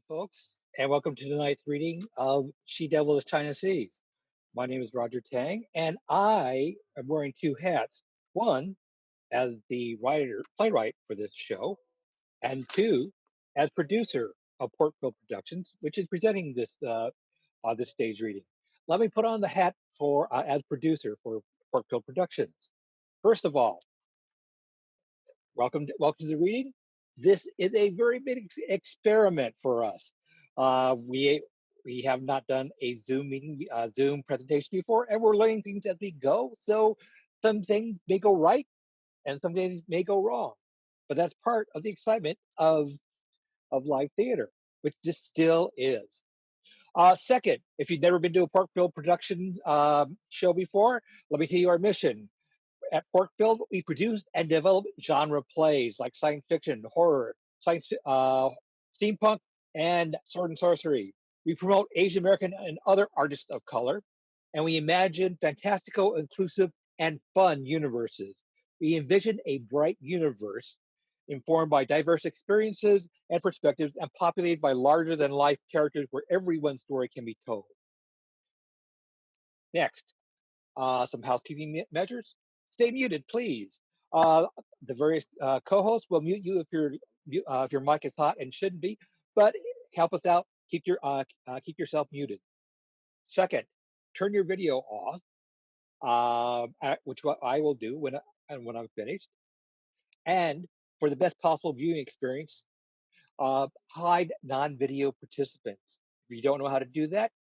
folks, and welcome to tonight's reading of She Devil of China Seas. My name is Roger Tang, and I am wearing two hats. One, as the playwright for this show, and two, as producer of Portville Productions, which is presenting this stage reading. Let me put on the hat for as producer for Portville Productions. First of all, welcome to the reading. This is a very big experiment for us. We have not done a Zoom presentation before, and we're learning things as we go. So some things may go right, and some things may go wrong. But that's part of the excitement of live theater, which this still is. Second, if you've never been to a Portville production show before, let me tell you our mission. At Portville, we produce and develop genre plays like science fiction, horror, steampunk, and sword and sorcery. We promote Asian American and other artists of color, and we imagine fantastical, inclusive, and fun universes. We envision a bright universe informed by diverse experiences and perspectives and populated by larger than life characters where everyone's story can be told. Next, some housekeeping measures. Stay muted, please. Uh, the various co-hosts will mute you if your mic is hot and shouldn't be, but help us out. Keep yourself muted. Second, turn your video off, which what I will do when I'm finished. And for the best possible viewing experience, hide non-video participants. If you don't know how to do that,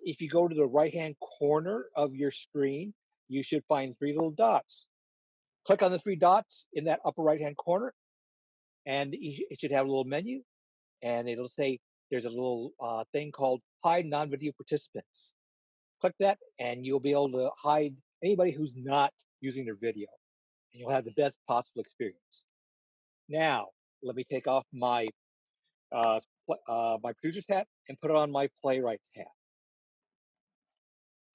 if you go to the right-hand corner of your screen, you should find three little dots. Click on the three dots in that upper right-hand corner, and it should have a little menu, and it'll say there's a little thing called Hide Non-Video Participants. Click that, and you'll be able to hide anybody who's not using their video, and you'll have the best possible experience. Now, let me take off my my producer's hat and put on my playwright's hat.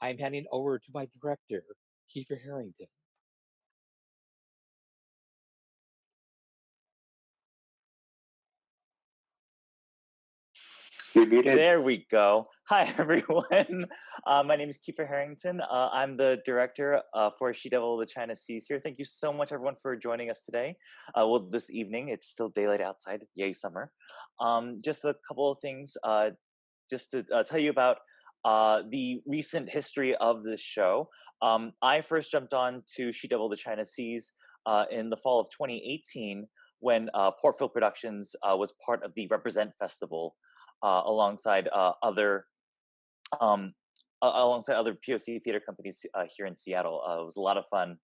I'm handing over to my director, Kiefer Harrington. There we go. Hi, everyone. My name is Kiefer Harrington. I'm the director for She Devil of the China Seas here. Thank you so much, everyone, for joining us today. Well, this evening. It's still daylight outside. Yay, summer. Just a couple of things just to tell you about the recent history of this show. I first jumped on to She Devil of the China Seas in the fall of 2018 when Portville Productions was part of the Represent Festival. Alongside other POC theater companies here in Seattle. It was a lot of fun,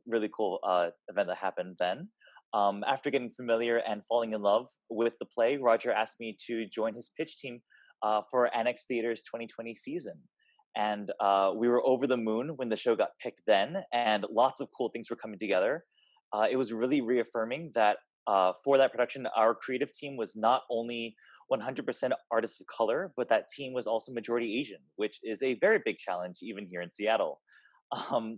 really cool event that happened then. After getting familiar and falling in love with the play, Roger asked me to join his pitch team for Annex Theater's 2020 season. And we were over the moon when the show got picked then, and lots of cool things were coming together. It was really reaffirming that for that production, our creative team was not only 100% artists of color, but that team was also majority Asian, which is a very big challenge even here in Seattle.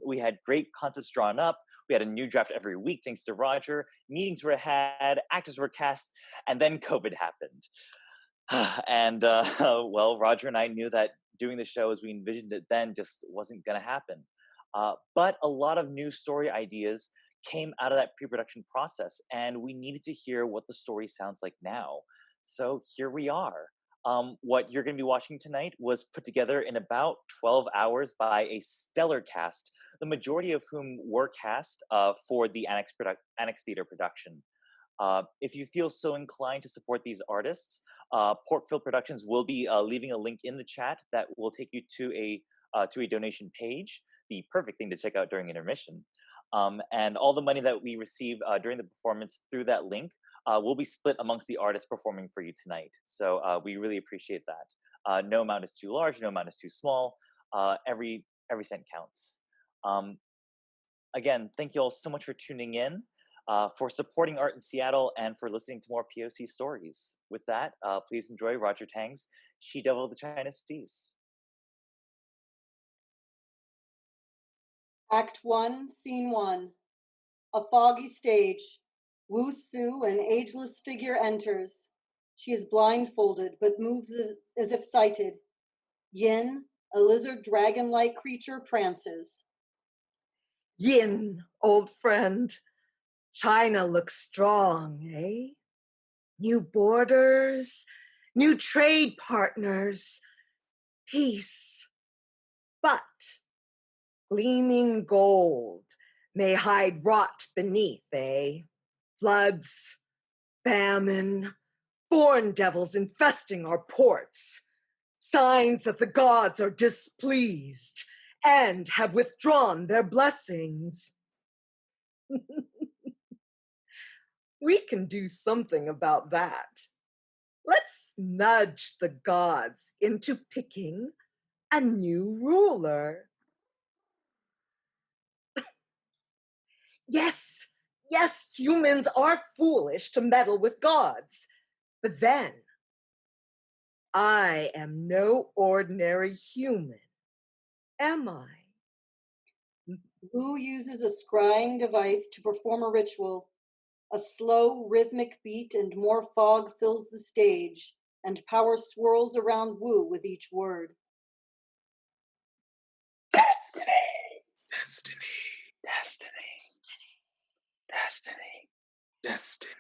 We had great concepts drawn up. We had a new draft every week, thanks to Roger. Meetings were had, actors were cast, and then COVID happened. And well, Roger and I knew that doing the show as we envisioned it then just wasn't going to happen. But a lot of new story ideas came out of that pre-production process, and we needed to hear what the story sounds like now. So here we are. What you're going to be watching tonight was put together in about 12 hours by a stellar cast, the majority of whom were cast for the Annex Theater production. If you feel so inclined to support these artists, Portville Productions will be leaving a link in the chat that will take you to a donation page, the perfect thing to check out during intermission. And all the money that we receive during the performance through that link will be split amongst the artists performing for you tonight. So we really appreciate that. No amount is too large, no amount is too small. Every cent counts. Again, thank you all so much for tuning in, for supporting art in Seattle, and for listening to more POC stories. With that, please enjoy Roger Tang's She Devil of the China Seas. Act 1, Scene 1. A foggy stage. Wu Su, an ageless figure, enters. She is blindfolded, but moves as if sighted. Yin, a lizard dragon-like creature, prances. Yin, old friend. China looks strong, eh? New borders, new trade partners, peace. But gleaming gold may hide rot beneath, eh? Floods, famine, foreign devils infesting our ports. Signs that the gods are displeased and have withdrawn their blessings. We can do something about that. Let's nudge the gods into picking a new ruler. Yes, humans are foolish to meddle with gods. But then, I am no ordinary human, am I? Wu uses a scrying device to perform a ritual. A slow, rhythmic beat and more fog fills the stage, and power swirls around Wu with each word. Destiny. Destiny. Destiny. Destiny. Destiny.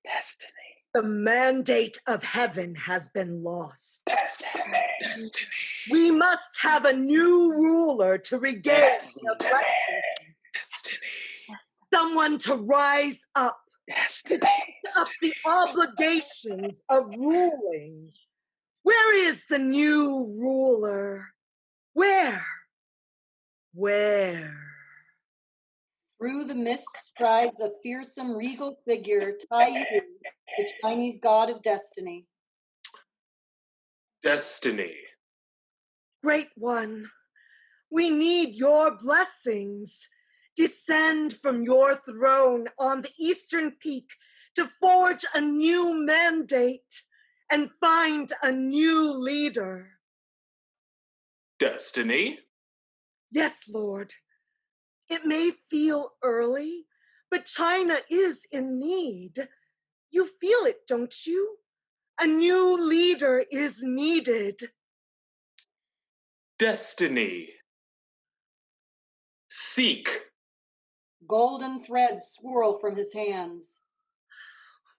Destiny. The mandate of heaven has been lost. Destiny. Destiny. We must have a new ruler to regain their blessing. Destiny. Someone to rise up, Destiny. to take up the obligations of ruling. Where is the new ruler? Where? Through the mist strides a fearsome regal figure, Tai Yu, the Chinese god of destiny. Destiny. Great one, we need your blessings. Descend from your throne on the eastern peak to forge a new mandate and find a new leader. Destiny? Yes, Lord. It may feel early, but China is in need. You feel it, don't you? A new leader is needed. Destiny. Seek. Golden threads swirl from his hands.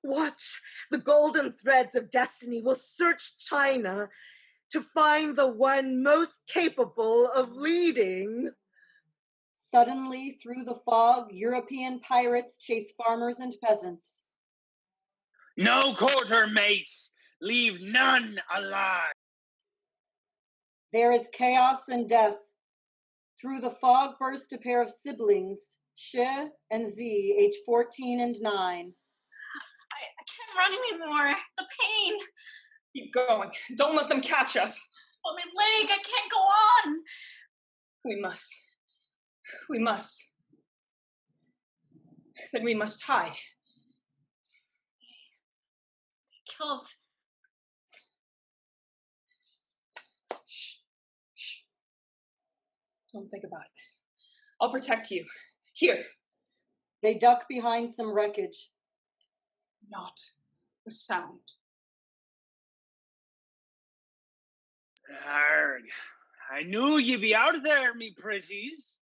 Watch, the golden threads of destiny will search China to find the one most capable of leading. Suddenly, through the fog, European pirates chase farmers and peasants. No quarter, mates! Leave none alive! There is chaos and death. Through the fog burst a pair of siblings, Shih and Z, age 14 and 9. I can't run anymore. The pain. Keep going. Don't let them catch us. Oh, my leg. I can't go on. We must. Then we must hide. They killed. Shh. Don't think about it. I'll protect you. Here. They duck behind some wreckage. Not a sound. Arrgh. I knew you'd be out there, me pretties.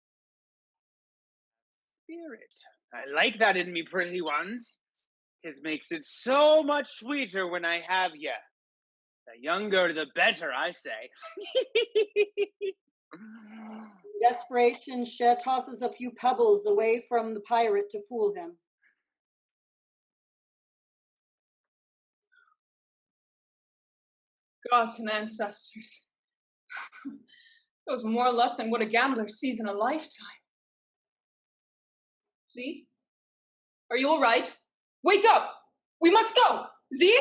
Spirit. I like that in me pretty ones. It makes it so much sweeter when I have ya. The younger, the better, I say. In desperation, Shih tosses a few pebbles away from the pirate to fool him. Gods and ancestors. That was more luck than what a gambler sees in a lifetime. Z? Are you all right? Wake up! We must go! Z?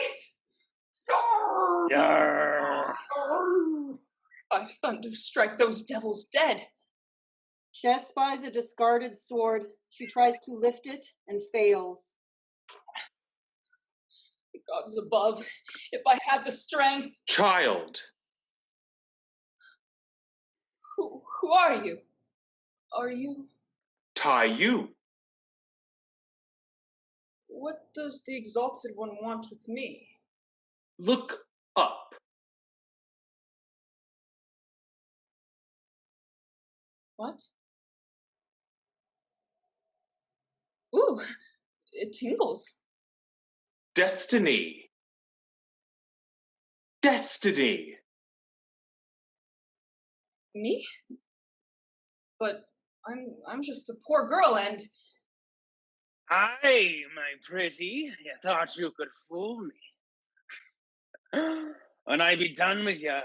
Yarr. By thunder, strike those devils dead. Shih spies a discarded sword. She tries to lift it and fails. The gods above, if I had the strength. Child. Who are you? Are you? Tai Yu. What does the Exalted One want with me? Look up. What? Ooh, it tingles. Destiny. Destiny. Me? But I'm just a poor girl and Aye, my pretty. You thought you could fool me. When I be done with you,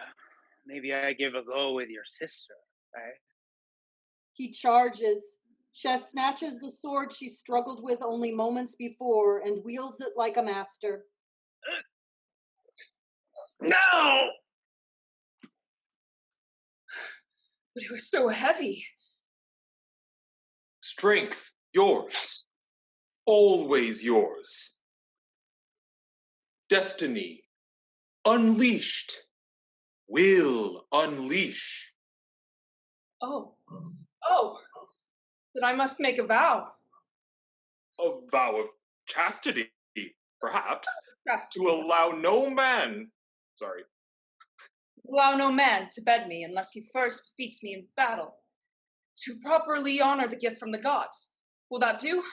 maybe I give a go with your sister, eh? He charges. Shih snatches the sword she struggled with only moments before and wields it like a master. No! but it was so heavy. Strength, yours. Always yours. Destiny, unleashed. Will unleash. Oh. Oh. That I must make a vow. A vow of chastity, perhaps, Yes. to allow no man. Sorry. Allow no man to bed me unless he first defeats me in battle. To properly honor the gift from the gods. Will that do?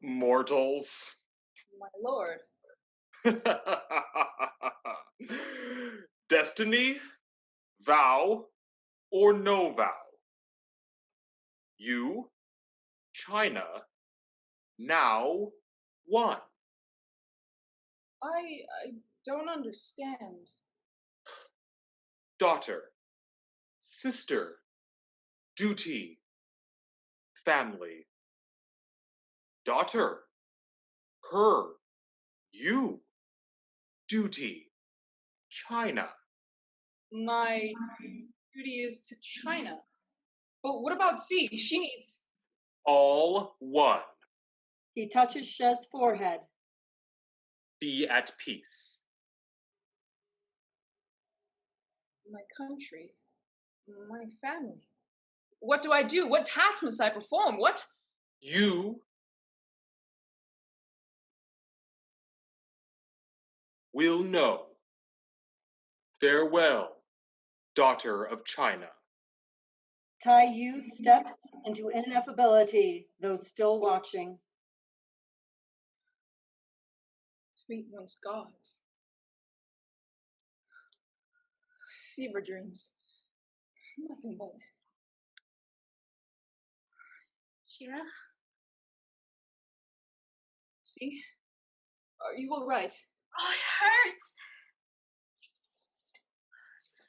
Mortals. My lord. Destiny, vow, or no vow? You, China, now one. I don't understand. Daughter, sister, duty, family. Daughter, her, you, duty, China. My duty is to China. But what about C? She needs. All one. He touches Shih's forehead. Be at peace. My country. My family. What do I do? What task must I perform? What? You will know. Farewell, daughter of China. Tai Yu steps into ineffability, though still watching. Sweet one's gods. Fever dreams. Nothing but. Yeah? See? Are you all right? Oh, it hurts.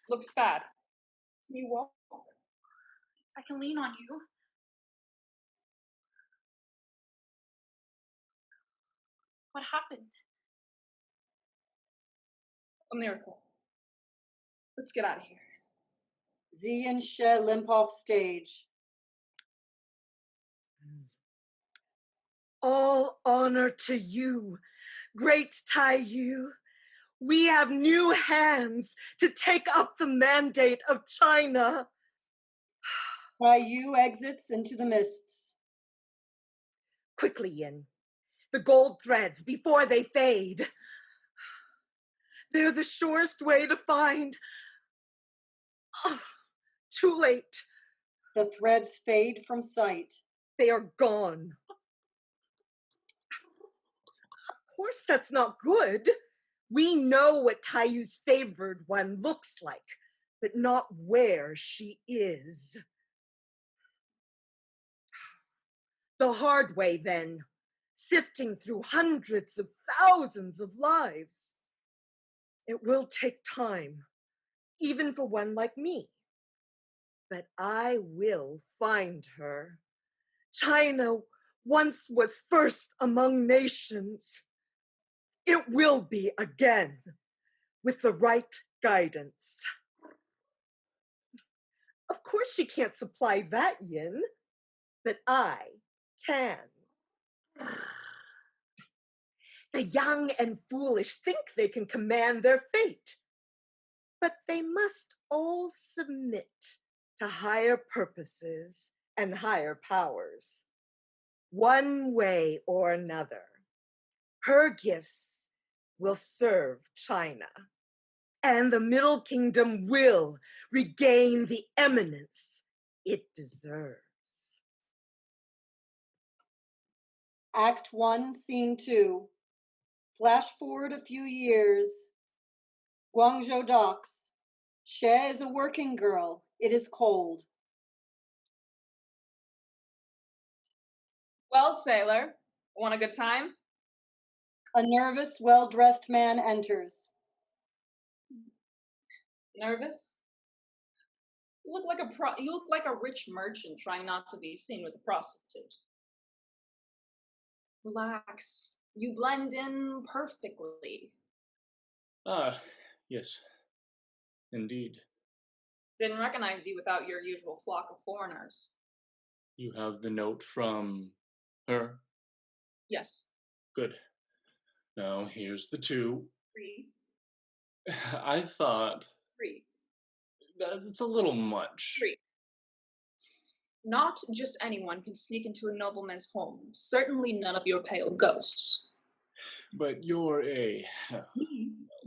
Looks bad. Can you walk? I can lean on you. What happened? A miracle. Let's get out of here. Z and Shih limp off stage. All honor to you, great Tai Yu. We have new hands to take up the mandate of China. Tai Yu exits into the mists. Quickly, Yin. The gold threads before they fade. They're the surest way to find. Oh, too late. The threads fade from sight. They are gone. Of course, that's not good. We know what Taiyu's favored one looks like, but not where she is. The hard way, then, sifting through hundreds of thousands of lives. It will take time, even for one like me. But I will find her. China once was first among nations. It will be again, with the right guidance. Of course she can't supply that, Yin, but I can. The young and foolish think they can command their fate, but they must all submit to higher purposes and higher powers. one way or another. Her gifts will serve China, and the Middle Kingdom will regain the eminence it deserves. Act 1, Scene 2. Flash forward a few years. Guangzhou docks. Shih is a working girl. It is cold. Well, sailor, want a good time? A nervous, well-dressed man enters. Nervous? You look like a rich merchant trying not to be seen with a prostitute. Relax. You blend in perfectly. Ah, yes. Indeed. Didn't recognize you without your usual flock of foreigners. You have the note from her? Yes. Good. Now, here's the 2. 3. I thought 3. that's a little much. 3. Not just anyone can sneak into a nobleman's home. Certainly none of your pale ghosts. But you're a...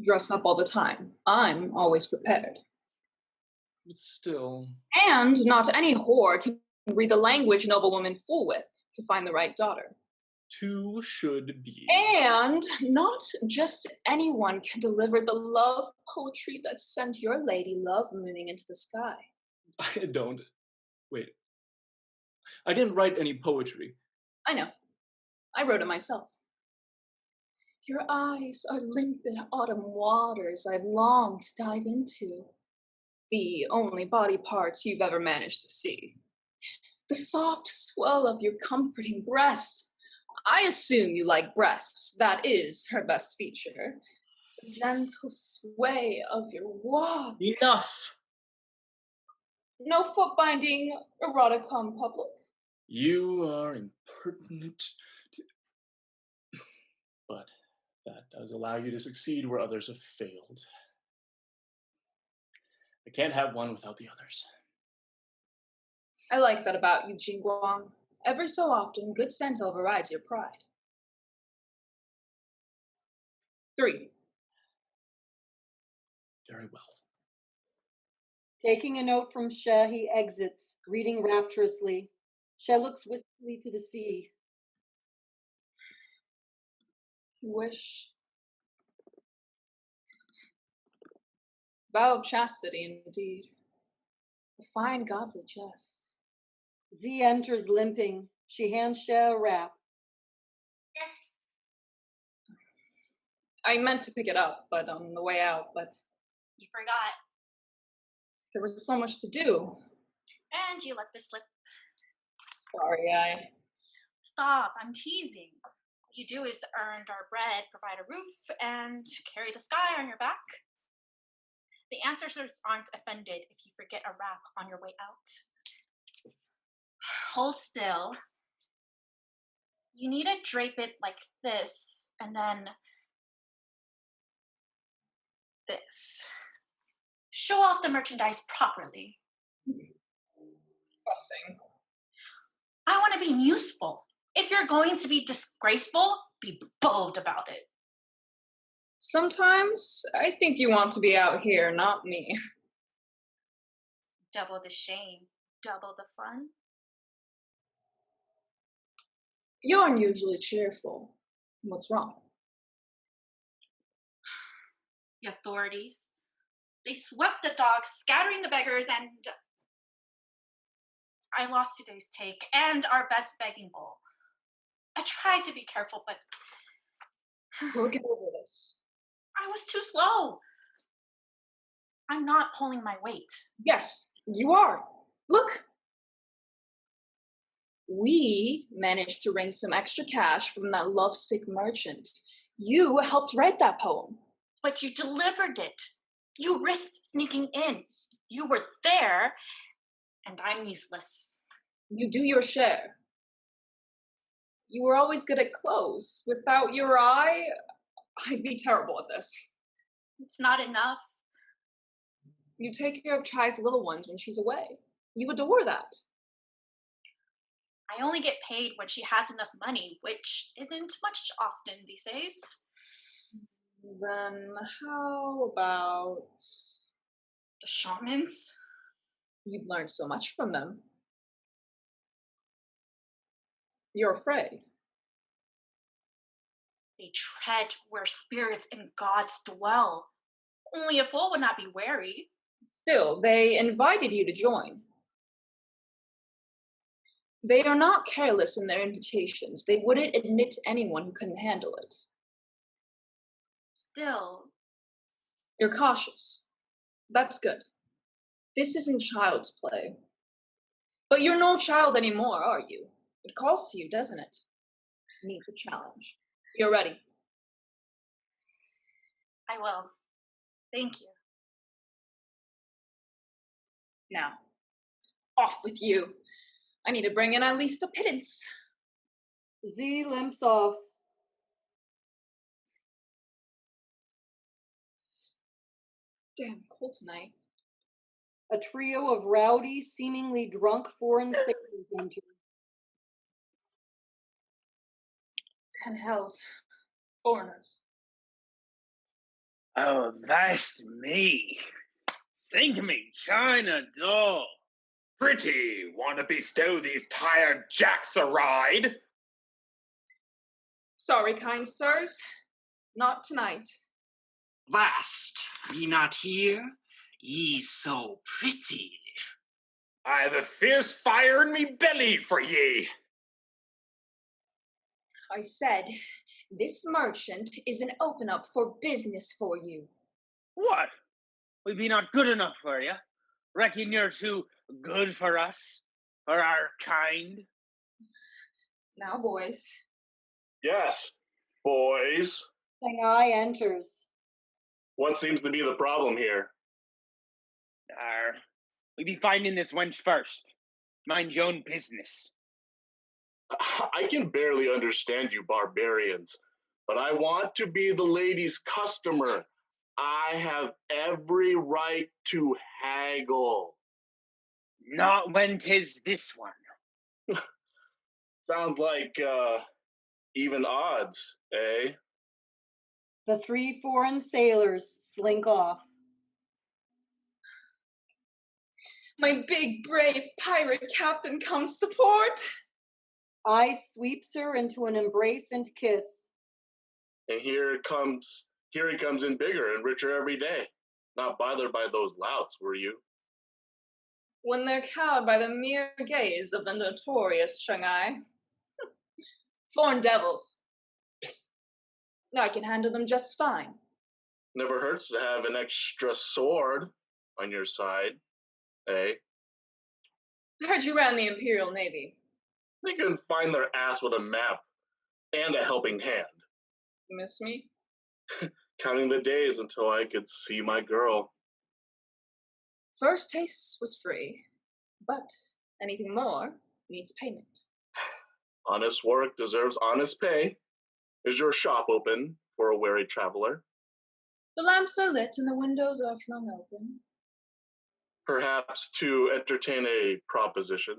Dress up all the time. I'm always prepared. But still... And not any whore can read the language noblewomen fool with to find the right daughter. 2 should be. And not just anyone can deliver the love poetry that sent your lady love mooning into the sky. I don't... Wait. I didn't write any poetry. I know. I wrote it myself. Your eyes are limpid autumn waters I've longed to dive into. The only body parts you've ever managed to see. The soft swell of your comforting breast. I assume you like breasts. That is her best feature. The gentle sway of your walk. Enough! No foot binding erotica in public. You are impertinent. But that does allow you to succeed where others have failed. I can't have one without the others. I like that about you, Jingguang. Ever so often, good sense overrides your pride. 3. Very well. Taking a note from Shih, he exits, reading rapturously. Shih looks wistfully to the sea. Wish. Vow of chastity, indeed. A fine godly jest. Z enters limping. She hands Shih a wrap. I meant to pick it up, but on the way out, but You forgot. there was so much to do. And you let this slip. Sorry, Stop, I'm teasing. What you do is earn our bread, provide a roof, and carry the sky on your back. The ancestors aren't offended if you forget a wrap on your way out. Hold still. You need to drape it like this, and then this. Show off the merchandise properly. fussing. I want to be useful. If you're going to be disgraceful, be bold about it. Sometimes I think you want to be out here, not me. Double the shame, double the fun. You're unusually cheerful. What's wrong? The authorities. They swept the dogs, scattering the beggars, and I lost today's take and our best begging bowl. I tried to be careful, but We'll get over this. I was too slow. I'm not pulling my weight. Yes, you are. Look. We managed to wring some extra cash from that lovesick merchant. You helped write that poem. But you delivered it. You risked sneaking in. You were there, and I'm useless. You do your share. You were always good at clothes. Without your eye, I'd be terrible at this. It's not enough. You take care of Chai's little ones when she's away. You adore that. I only get paid when she has enough money, which isn't much often these days. Then how about The shamans? you've learned so much from them? You're afraid. They tread where spirits and gods dwell. Only a fool would not be wary. Still, they invited you to join. They are not careless in their invitations. They wouldn't admit to anyone who couldn't handle it. Still, You're cautious. That's good. This isn't child's play. But you're no child anymore, are you? It calls to you, doesn't it? Meet the challenge. You're ready. I will. Thank you. Now, off with you. I need to bring in at least a pittance. Z limps off. Damn cold tonight. A trio of rowdy, seemingly drunk foreign sailors enter. 10 hells. Foreigners. Oh, that's me. Think me, China doll. Pretty, wanna bestow these tired jacks a ride? Sorry, kind sirs. Not tonight. Vast, ye not here? Ye so pretty. I've a fierce fire in me belly for ye. I said, this merchant is an open-up for business for you. What? We be not good enough for you? Reckon you're too good for us? For our kind? Now, boys. Yes, boys. Tang enters. What seems to be the problem here? We be finding this wench first. Mind your own business. I can barely understand you barbarians, but I want to be the lady's customer. I have every right to haggle. Not when 'tis this one. Sounds like, even odds, eh? The 3 foreign sailors slink off. My big, brave pirate captain comes to port. I sweeps her into an embrace and kiss. And here he comes in bigger and richer every day. Not bothered by those louts, were you? When they're cowed by the mere gaze of the notorious Shanghai. Foreign devils. I can handle them just fine. Never hurts to have an extra sword on your side, eh? I heard you ran the Imperial Navy. They couldn't find their ass with a map and a helping hand. Miss me? Counting the days until I could see my girl. First taste was free, but anything more needs payment. Honest work deserves honest pay. Is your shop open for a weary traveler? The lamps are lit and the windows are flung open. Perhaps to entertain a proposition?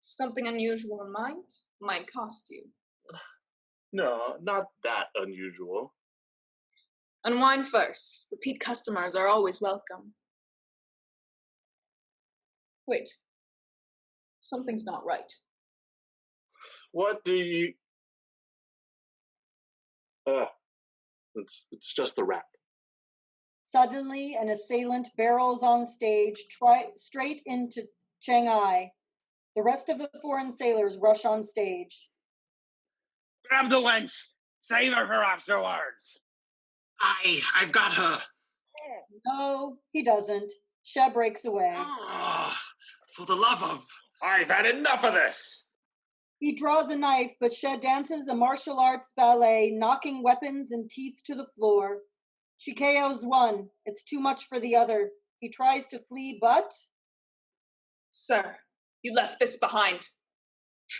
Something unusual in mind might cost you. No, not that unusual. Unwind first. Repeat customers are always welcome. Wait. Something's not right. What do you... It's just the rap. Suddenly, an assailant barrels on stage, straight into Chang'ai. The rest of the foreign sailors rush on stage. Grab the wench. Save her for afterwards. I've got her. No, he doesn't. Shih breaks away. Oh, for the love of... I've had enough of this. He draws a knife, but Shih dances a martial arts ballet, knocking weapons and teeth to the floor. She KOs one. It's too much for the other. He tries to flee, but... Sir, you left this behind.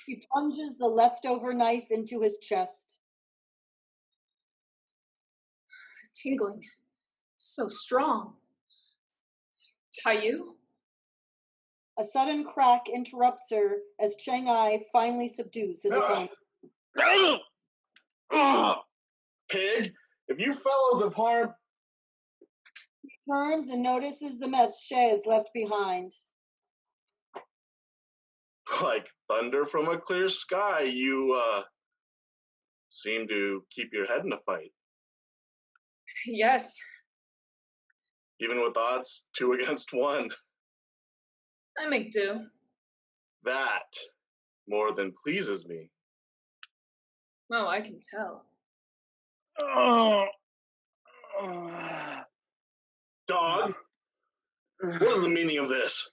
He plunges the leftover knife into his chest. Tingling. So strong. Taiyu? A sudden crack interrupts her as Cheng Ai finally subdues his opponent. Pig, if you fellows have harmed... He turns and notices the mess Shih has left behind. Like thunder from a clear sky, you, seem to keep your head in a fight. Yes, Even with odds 2 against 1. I make do. That more than pleases me. Oh, I can tell. Dog, what is the meaning of this?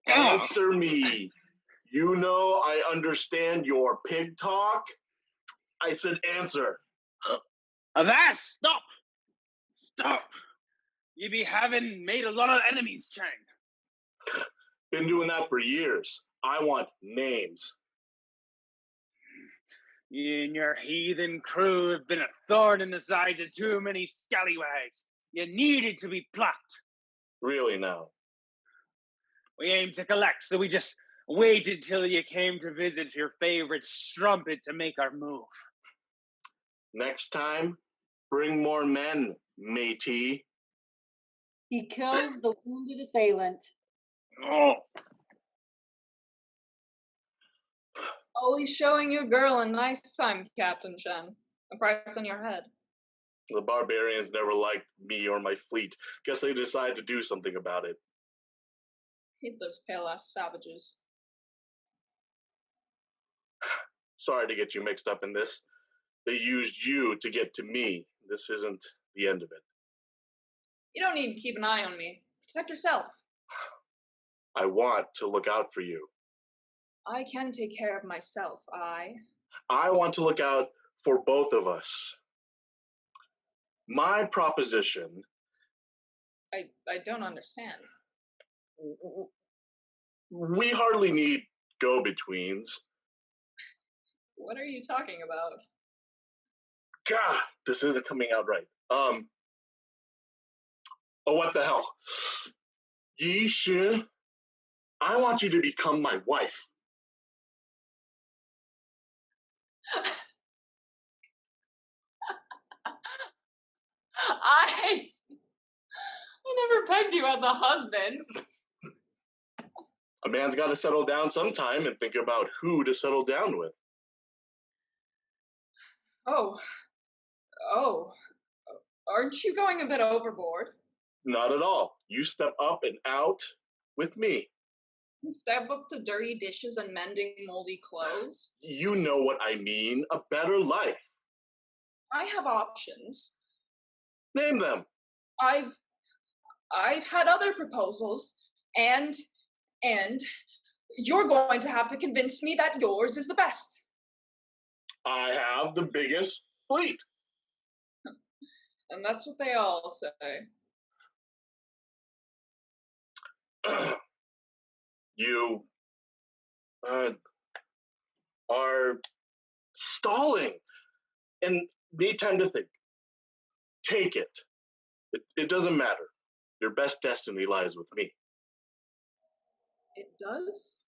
Answer me. You know I understand your pig talk. I said answer. Avast! Stop! Stop! You be having made a lot of enemies, Chang. Been doing that for years. I want names. You and your heathen crew have been a thorn in the sides of too many scallywags. You needed to be plucked. Really now. We aim to collect, so we just waited till you came to visit your favorite strumpet to make our move. Next time, bring more men, matey. He kills the wounded assailant. Oh. Always showing your girl a nice time, Captain Shen. A price on your head. The barbarians never liked me or my fleet. Guess they decided to do something about it. Hate those pale-ass savages. Sorry to get you mixed up in this. They used you to get to me. This isn't the end of it. You don't need to keep an eye on me. Protect yourself. I want to look out for you. I can take care of myself, I want to look out for both of us. My proposition... I don't understand. We hardly need go-betweens. What are you talking about? God, this isn't coming out right. Oh, what the hell? Shih, I want you to become my wife. I never pegged you as a husband. A man's got to settle down sometime and think about who to settle down with. Oh, aren't you going a bit overboard? Not at all. You step up and out with me. Step up to dirty dishes and mending moldy clothes? You know what I mean. A better life. I have options. Name them. I've had other proposals, and you're going to have to convince me that yours is the best. I have the biggest fleet. And that's what they all say. You are stalling and need time to think. Take it. It doesn't matter. Your best destiny lies with me. It does?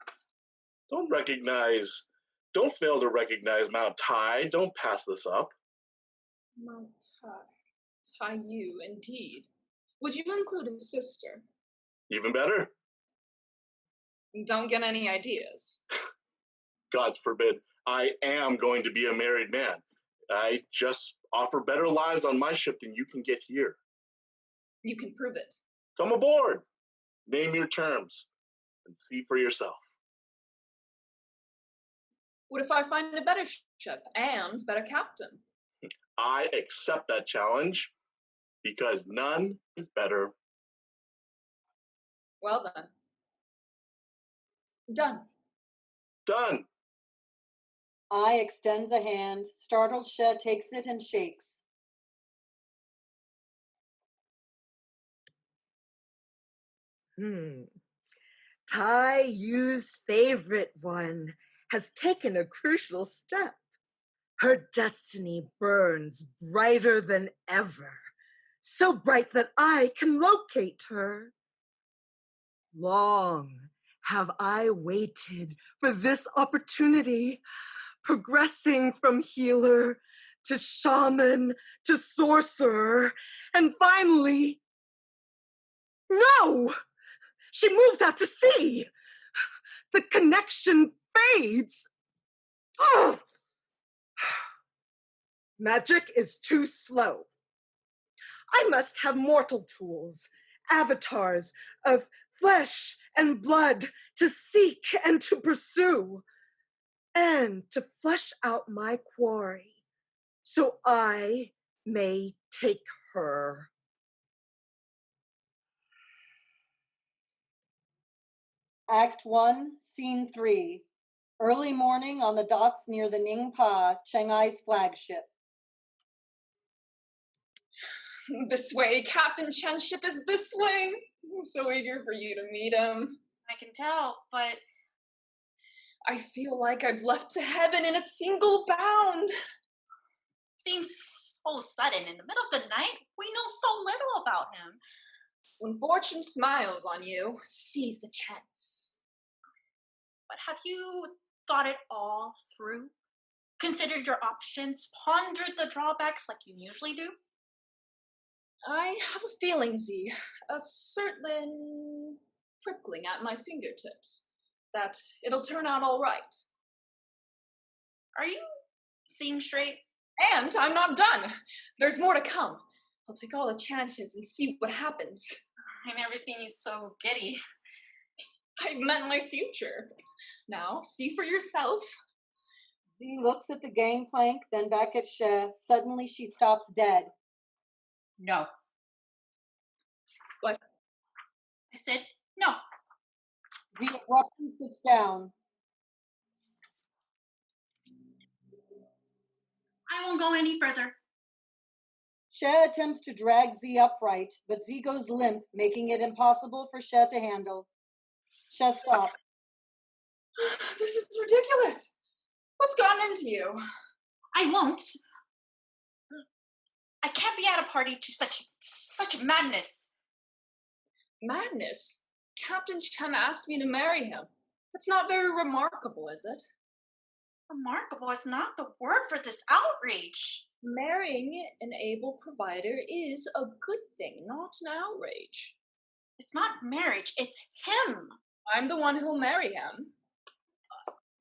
Don't fail to recognize Mount Tai. Don't pass this up. Mount Tai. You, indeed. Would you include a sister? Even better. Don't get any ideas. God forbid. I am going to be a married man. I just offer better lives on my ship than you can get here. You can prove it. Come aboard. Name your terms and see for yourself. What if I find a better ship and better captain? I accept that challenge because none is better. Well then. Done. Done. I extends a hand. Startled Shih takes it and shakes. Tai Yu's favorite one has taken a crucial step. Her destiny burns brighter than ever, so bright that I can locate her. Long have I waited for this opportunity, progressing from healer to shaman to sorcerer, and finally, no! She moves out to sea. The connection fades. Ugh. Magic is too slow. I must have mortal tools, avatars of flesh and blood to seek and to pursue, and to flesh out my quarry so I may take her. Act 1, Scene 3. Early morning on the docks near the Ningpa, Chengai's flagship. This way, Captain Chen's ship is this way. I'm so eager for you to meet him. I can tell, but I feel like I've left to heaven in a single bound. Seems so sudden. In the middle of the night, we know so little about him. When fortune smiles on you, seize the chance. But have you thought it all through? Considered your options? Pondered the drawbacks like you usually do? I have a feeling, Z, a certain prickling at my fingertips, that it'll turn out all right. Are you seeing straight? And I'm not done. There's more to come. I'll take all the chances and see what happens. I've never seen you so giddy. I meant my future. Now, see for yourself. V looks at the gangplank, then back at Shih. Suddenly she stops dead. No. What? I said no. V abruptly sits down. I won't go any further. Shih attempts to drag Z upright, but Z goes limp, making it impossible for Shih to handle. Shih stops. This is ridiculous. What's gotten into you? I won't. I can't be at a party to such madness. Madness? Captain Chen asked me to marry him. That's not very remarkable, is it? Remarkable is not the word for this outrage. Marrying an able provider is a good thing, not an outrage. It's not marriage, it's him. I'm the one who'll marry him.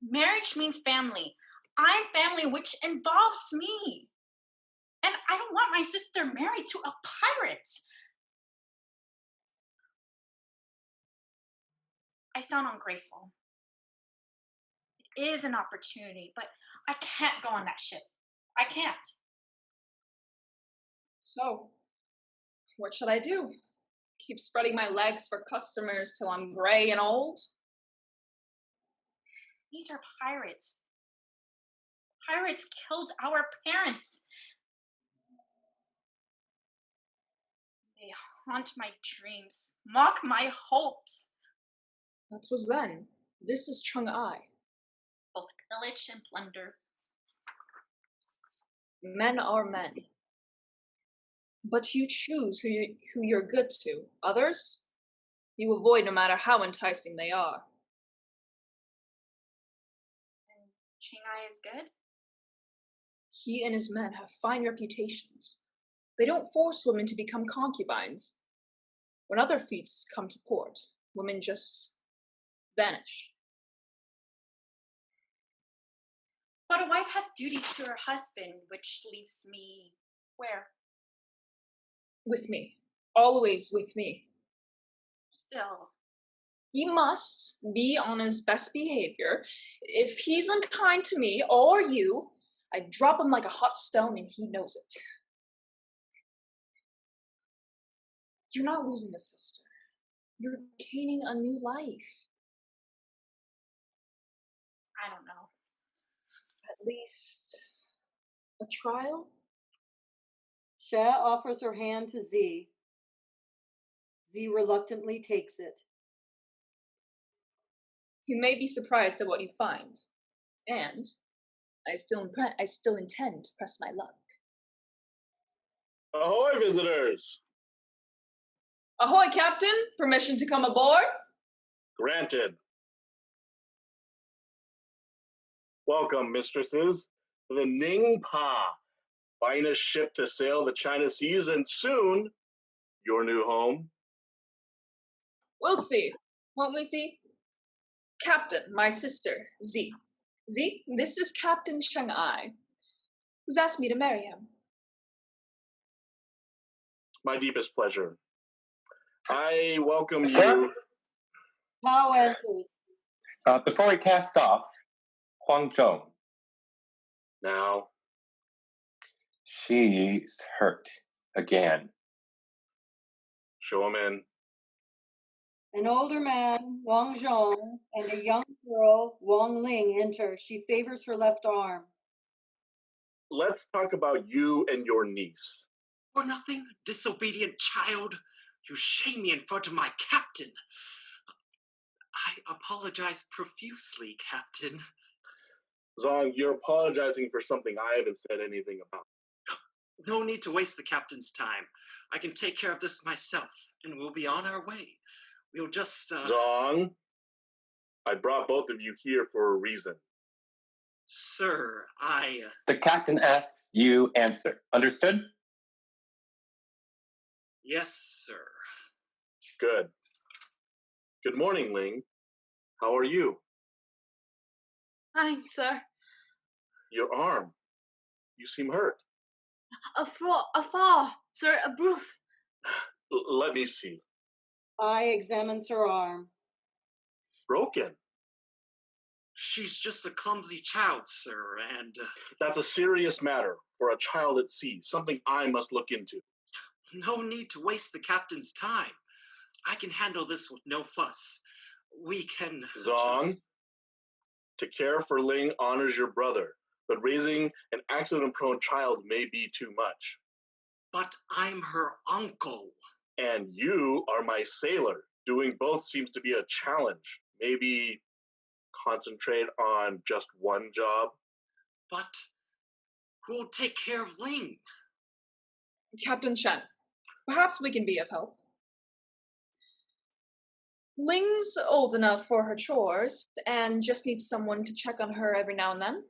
Marriage means family. I'm family, which involves me. And I don't want my sister married to a pirate. I sound ungrateful. It is an opportunity, but I can't go on that ship. I can't. So, what should I do? Keep spreading my legs for customers till I'm gray and old? These are pirates. Pirates killed our parents. They haunt my dreams, mock my hopes. That was then. This is Chang'ai. Both pillage and plunder. Men are men. But you choose who you're good to. Others, you avoid no matter how enticing they are. And Chang'ai is good? He and his men have fine reputations. They don't force women to become concubines. When other fleets come to port, women just vanish. But a wife has duties to her husband, which leaves me where? With me. Always with me. Still. He must be on his best behavior. If he's unkind to me or you, I drop him like a hot stone and he knows it. You're not losing a sister. You're gaining a new life. I don't know. At least a trial? Shih offers her hand to Z. Z reluctantly takes it. You may be surprised at what you find. And I still intend to press my luck. Ahoy, visitors! Ahoy, Captain! Permission to come aboard? Granted. Welcome, mistresses, to the Ningpa, finest ship to sail the China Seas, and soon your new home. We'll see, won't we see? Captain, my sister, Z. Z, this is Captain Sheng-Ai, who's asked me to marry him. My deepest pleasure. I welcome Sir? you. Pao enters. Before we cast off, Huang Zhong, Now, she's hurt again. show him in. An older man, Wang Zhong, and a young girl, Wang Ling, enter. She favors her left arm. Let's talk about you and your niece. For nothing, disobedient child. You shame me in front of my captain. I apologize profusely, Captain. Zong, you're apologizing for something I haven't said anything about. No need to waste the captain's time. I can take care of this myself, and we'll be on our way. We'll just, Zong, I brought both of you here for a reason. Sir, The captain asks, you answer. Understood? Yes, sir. Good. Good morning, Ling. How are you? Fine, sir. Your arm. You seem hurt. A fall, sir, a bruise. Let me see. I examines her arm. Broken. She's just a clumsy child, sir, and... That's a serious matter for a child at sea, something I must look into. No need to waste the captain's time. I can handle this with no fuss. We can... Zong, to care for Ling honors your brother, but raising an accident-prone child may be too much. But I'm her uncle. And you are my sailor. Doing both seems to be a challenge. Maybe concentrate on just one job. But who will take care of Ling? Captain Shen, perhaps we can be of help. Ling's old enough for her chores and just needs someone to check on her every now and then.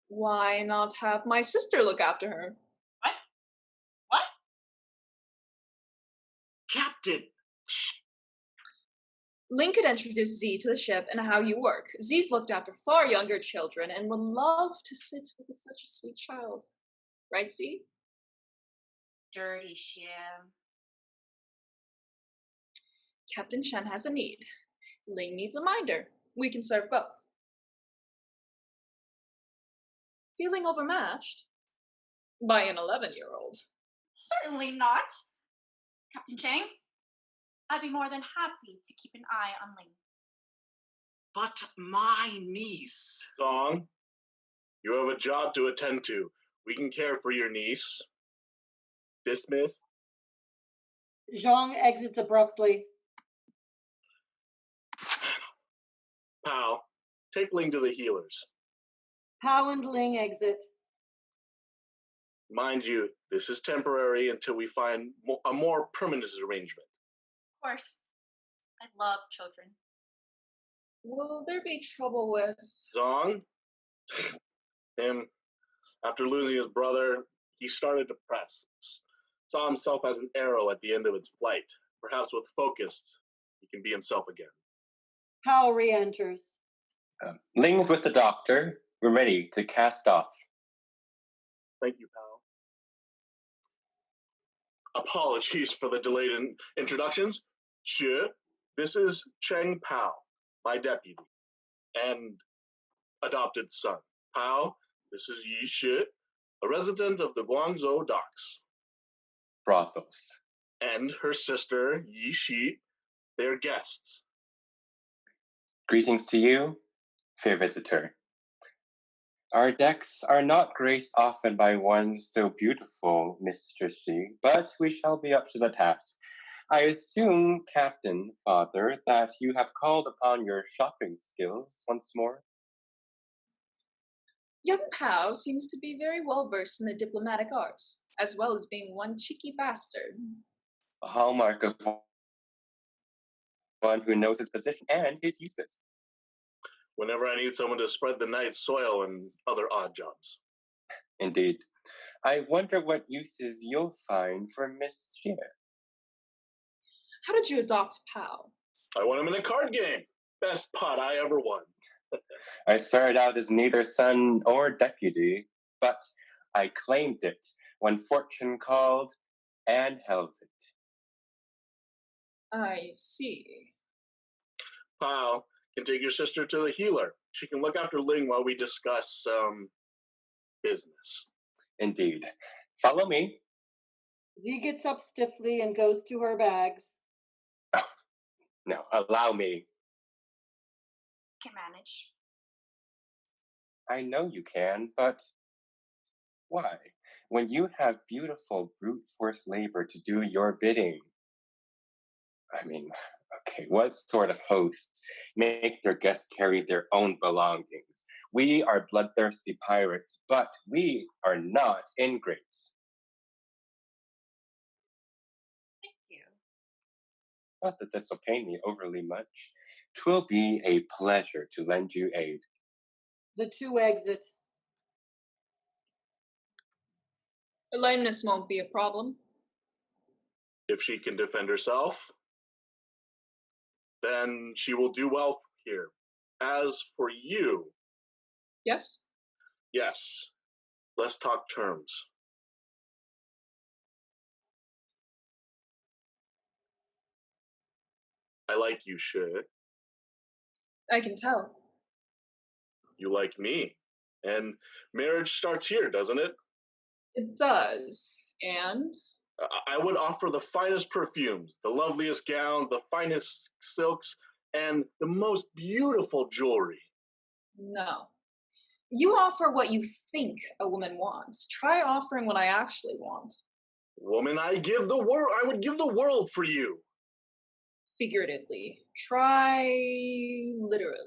Why not have my sister look after her? What? Captain! Ling could introduce Z to the ship and how you work. Z's looked after far younger children and would love to sit with such a sweet child. Right, Z? Dirty Shih. Captain Shen has a need. Ling needs a minder. We can serve both. Feeling overmatched? By an 11-year-old. Certainly not. Captain Chang, I'd be more than happy to keep an eye on Ling. But my niece... Zong, you have a job to attend to. We can care for your niece. Dismiss. Zhang exits abruptly. Pao, take Ling to the healers. Pao and Ling exit. Mind you, this is temporary until we find a more permanent arrangement. Of course. I love children. Will there be trouble with... Zong, him, after losing his brother, he started to press. Saw himself as an arrow at the end of its flight. Perhaps with focus, he can be himself again. Pao re-enters. Ling's with the doctor. We're ready to cast off. Thank you, Pao. Apologies for the delayed introductions. Shih, this is Cheng Pao, my deputy and adopted son. Pao, this is Yi Shih, a resident of the Guangzhou docks. Brothels. And her sister, Yi Shi, their guests. Greetings to you, fair visitor. Our decks are not graced often by one so beautiful, Mr. Shih, but we shall be up to the task. I assume, Captain, Father, that you have called upon your shopping skills once more? Young Pao seems to be very well versed in the diplomatic arts, as well as being one cheeky bastard. A hallmark of one who knows his position and his uses. Whenever I need someone to spread the night soil and other odd jobs. Indeed. I wonder what uses you'll find for Miss Shih. How did you adopt Pow? I won him in a card game. Best pot I ever won. I started out as neither son or deputy, but I claimed it when fortune called and held it. I see. Pao can take your sister to the healer. She can look after Ling while we discuss business. Indeed. Follow me. Z gets up stiffly and goes to her bags. No, allow me. Can manage. I know you can, but why? When you have beautiful brute force labor to do your bidding. I mean, okay, what sort of hosts make their guests carry their own belongings? We are bloodthirsty pirates, but we are not ingrates. Thank you. Not that this will pain me overly much. 'Twill be a pleasure to lend you aid. The two exit. Her lameness won't be a problem. If she can defend herself, then she will do well here. As for you, Yes? yes, let's talk terms. I like you, Shih. I can tell. You like me. And marriage starts here, doesn't it? It does. And? I would offer the finest perfumes, the loveliest gowns, the finest silks, and the most beautiful jewelry. No. You offer what you think a woman wants. Try offering what I actually want. Woman, I give the world. I would give the world for you. Figuratively. Try literally.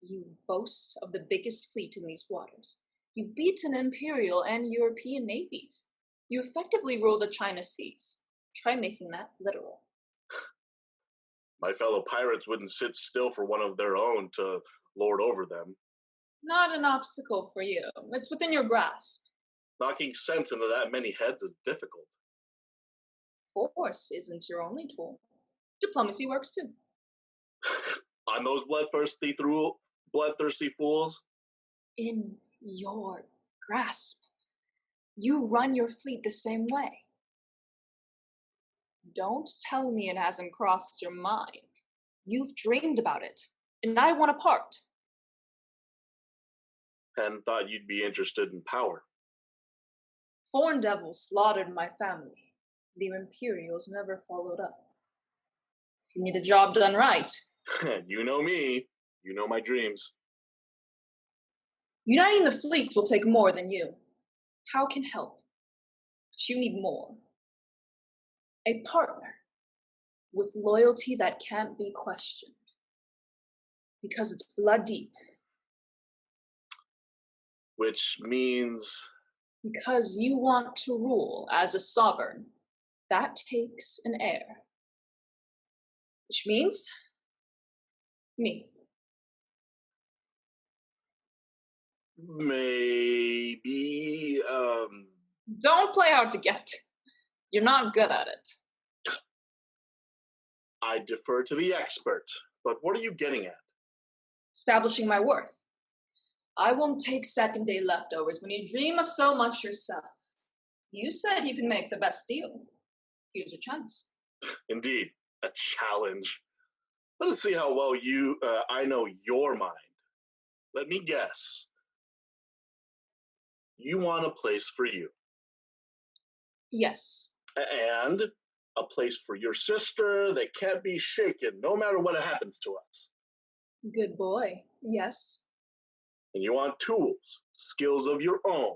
You boast of the biggest fleet in these waters. You've beaten Imperial and European navies. You effectively rule the China seas. Try making that literal. My fellow pirates wouldn't sit still for one of their own to lord over them. Not an obstacle for you. It's within your grasp. Knocking sense into that many heads is difficult. Force isn't your only tool. Diplomacy works too. On those bloodthirsty fools? In your grasp. You run your fleet the same way. Don't tell me it hasn't crossed your mind. You've dreamed about it, and I want a part. And thought you'd be interested in power. Foreign devils slaughtered my family. The Imperials never followed up. If you need a job done right. You know me. You know my dreams. Uniting the fleets will take more than you. How can help? But you need more. A partner with loyalty that can't be questioned. Because it's blood deep. Which means? Because you want to rule as a sovereign. That takes an heir. Which means me. Maybe, Don't play hard to get. You're not good at it. I defer to the expert, but what are you getting at? Establishing my worth. I won't take second day leftovers when you dream of so much yourself. You said you can make the best deal. Here's your chance. Indeed, a challenge. Let us see how well I know your mind. Let me guess. You want a place for you. Yes. And a place for your sister that can't be shaken no matter what happens to us. Good boy. Yes. And you want tools, skills of your own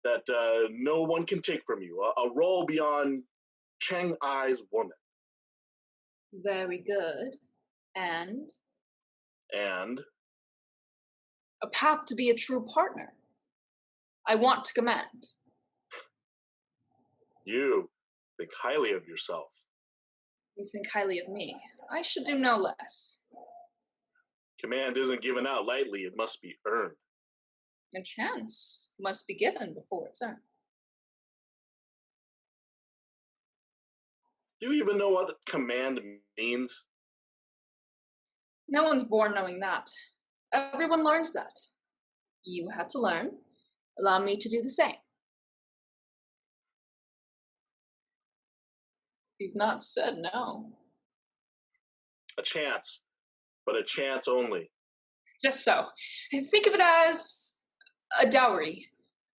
that no one can take from you. A role beyond Cheng Ai's woman. Very good. And? And? A path to be a true partner. I want to command. You Think highly of yourself. You think highly of me. I should do no less. Command isn't given out lightly, it must be earned. A chance must be given before it's earned. Do you even know what command means? No one's born knowing that. Everyone learns that. You had to learn. Allow me to do the same. You've not said no. A chance, but a chance only. Just so. Think of it as a dowry.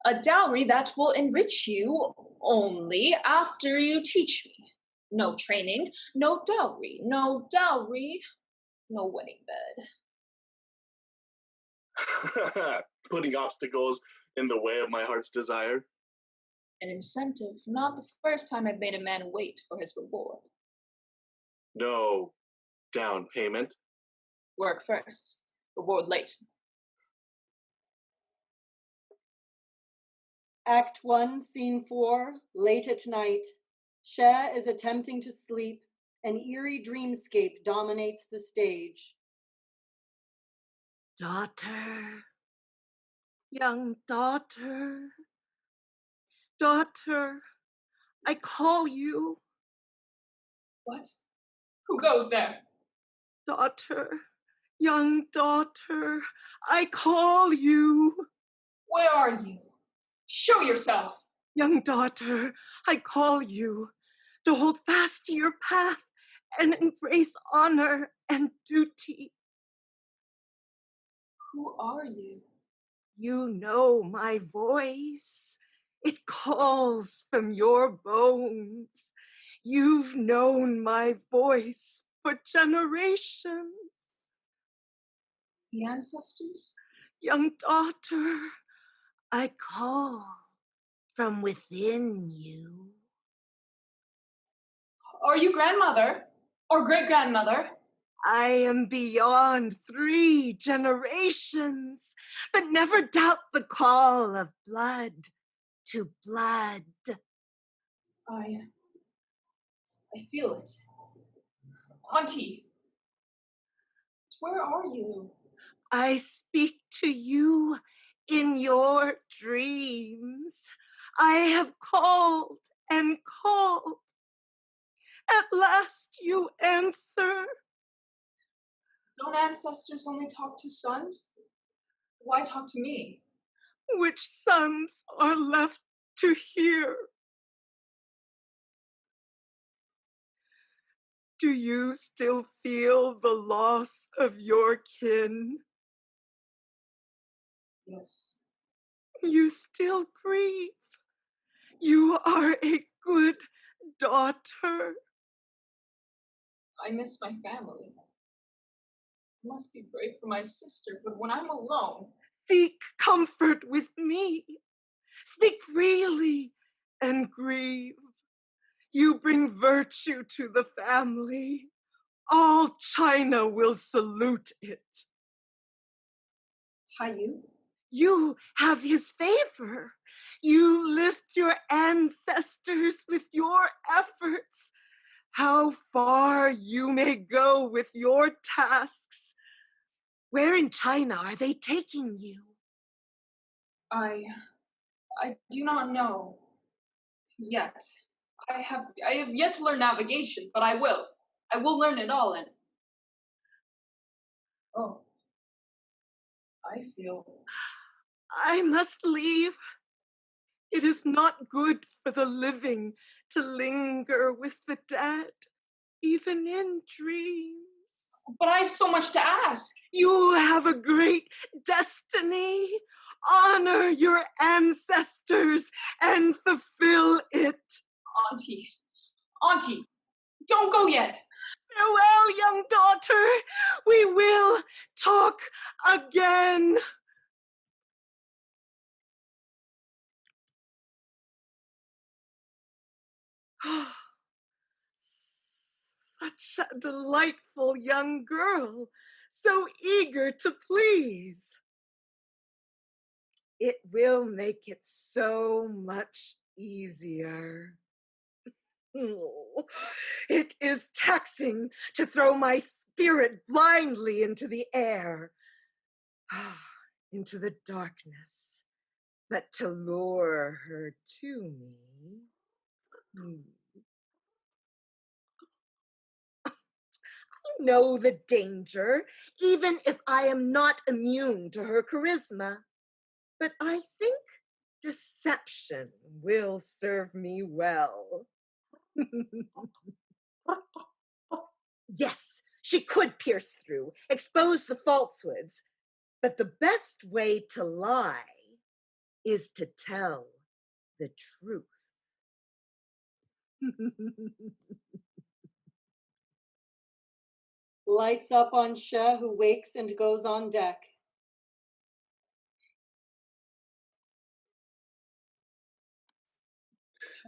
A dowry that will enrich you only after you teach me. No training, no dowry, no dowry, no wedding bed. Putting obstacles in the way of my heart's desire. An incentive, not the first time I've made a man wait for his reward. No down payment. Work first, reward late. Act 1, Scene 4, late at night. Shih is attempting to sleep. An eerie dreamscape dominates the stage. Daughter, young daughter, daughter, I call you. What? Who goes there? Daughter, young daughter, I call you. Where are you? Show yourself. Young daughter, I call you to hold fast to your path and embrace honor and duty. Who are you? You know my voice. It calls from your bones. You've known my voice for generations. The ancestors? Young daughter, I call from within you. Are you grandmother or great-grandmother? I am beyond 3 generations, but never doubt the call of blood to blood. I feel it. Auntie, where are you? I speak to you in your dreams. I have called and called. At last you answer. Don't ancestors only talk to sons? Why talk to me? Which sons are left to hear? Do you still feel the loss of your kin? Yes. You still grieve. You are a good daughter. I miss my family. I must be brave for my sister, but when I'm alone... Seek comfort with me. Speak freely and grieve. You bring virtue to the family. All China will salute it. Taiyu? You have his favor. You lift your ancestors with your efforts. How far you may go with your tasks. Where in China are they taking you? I do not know yet. I have yet to learn navigation, but I will. I will learn it all, and... Oh. I feel... I must leave. It is not good for the living to linger with the dead, even in dreams. But I have so much to ask. You have a great destiny. Honor your ancestors and fulfill it. Auntie, don't go yet. Farewell, young daughter. We will talk again. Such a delightful young girl, so eager to please. It will make it so much easier. Oh, it is taxing to throw my spirit blindly into the air, into the darkness, but to lure her to me. I know the danger, even if I am not immune to her charisma. But I think deception will serve me well. Yes, she could pierce through, expose the falsehoods, but the best way to lie is to tell the truth. Lights up on Shih, who wakes and goes on deck.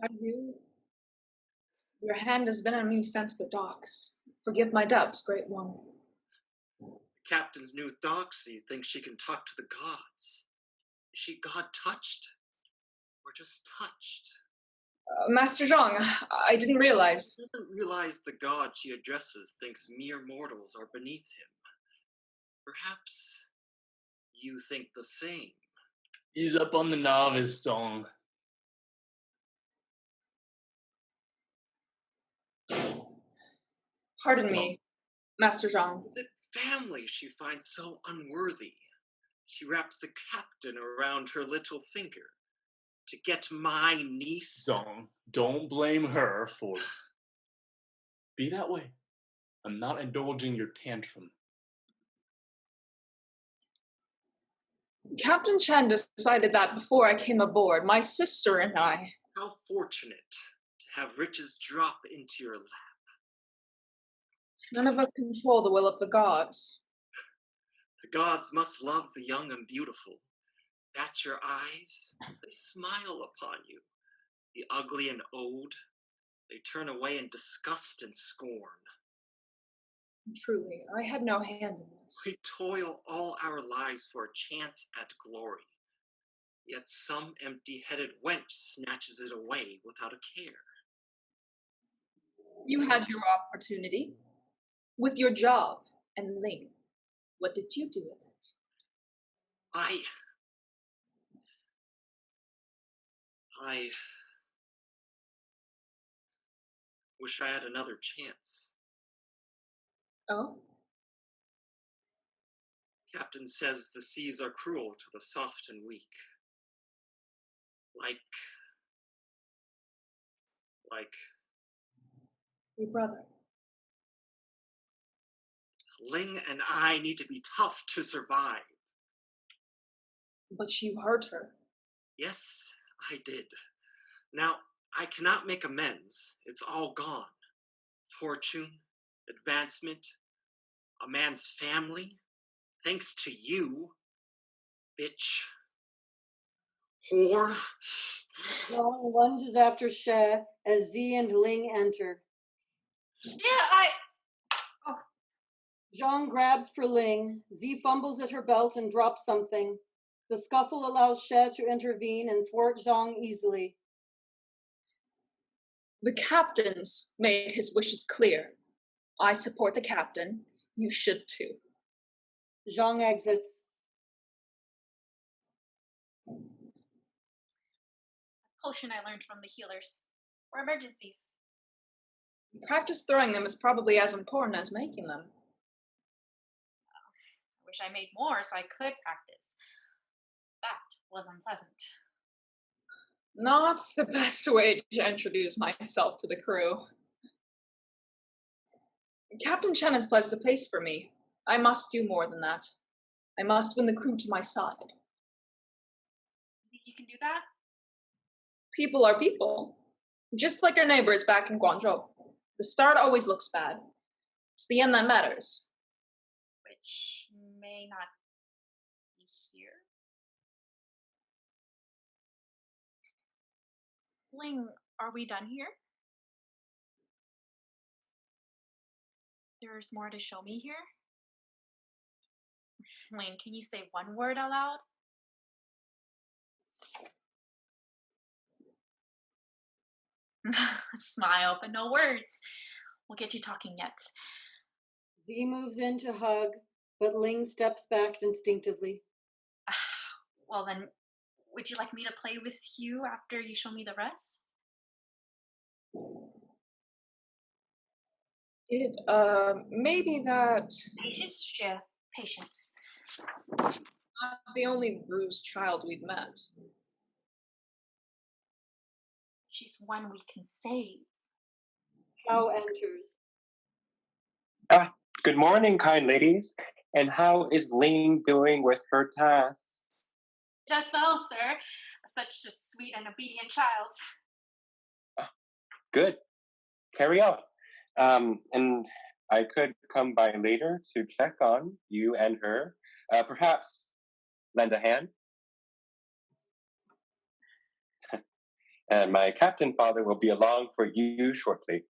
Have you? Your hand has been on me since the docks. Forgive my doubts, Great One. Captain's new doxy thinks she can talk to the gods. Is she God-touched? Or just touched? Master Zhang, I didn't realize. She doesn't realize the god she addresses thinks mere mortals are beneath him. Perhaps you think the same. He's up on the novice song. Pardon me, Master Zhang. Is it family she finds so unworthy? She wraps the captain around her little finger to get my niece. Don't blame her for it. Be that way. I'm not indulging your tantrum. Captain Chen decided that before I came aboard, my sister and I. How fortunate to have riches drop into your lap. None of us control the will of the gods. The gods must love the young and beautiful. That's your eyes. They smile upon you. The ugly and old, they turn away in disgust and scorn. Truly, I had no hand in this. We toil all our lives for a chance at glory. Yet some empty-headed wench snatches it away without a care. You had your opportunity. With your job and Ling. What did you do with it? I wish I had another chance. Oh? Captain says the seas are cruel to the soft and weak. Like your brother. Ling and I need to be tough to survive. But you hurt her. Yes, I did. Now, I cannot make amends. It's all gone. Fortune, advancement, a man's family, thanks to you, bitch. Whore. Zhang lunges after Shih as Z and Ling enter. Zhang grabs for Ling. Z fumbles at her belt and drops something. The scuffle allows Shih to intervene and thwart Zhang easily. The captain's made his wishes clear. I support the captain. You should too. Zhang exits. A potion I learned from the healers. For emergencies. Practice throwing them is probably as important as making them. I wish I made more so I could practice. That was unpleasant. Not the best way to introduce myself to the crew. Captain Chen has pledged a place for me. I must do more than that. I must win the crew to my side. You think you can do that? People are people. Just like our neighbors back in Guangzhou. The start always looks bad. It's the end that matters. Which may not be here. Ling, are we done here? There's more to show me here? Ling, can you say one word out loud? Smile, but no words. We'll get you talking yet. Z moves in to hug, but Ling steps back instinctively. Well then, would you like me to play with you after you show me the rest? Maybe that Patience, Shih. Patience. I'm the only bruised child we've met. She's one we can save. Hao enters. Good morning, kind ladies. And how is Ling doing with her tasks? Does well, sir. Such a sweet and obedient child. Good. Carry on. And I could come by later to check on you and her. Perhaps lend a hand. And my captain father will be along for you shortly.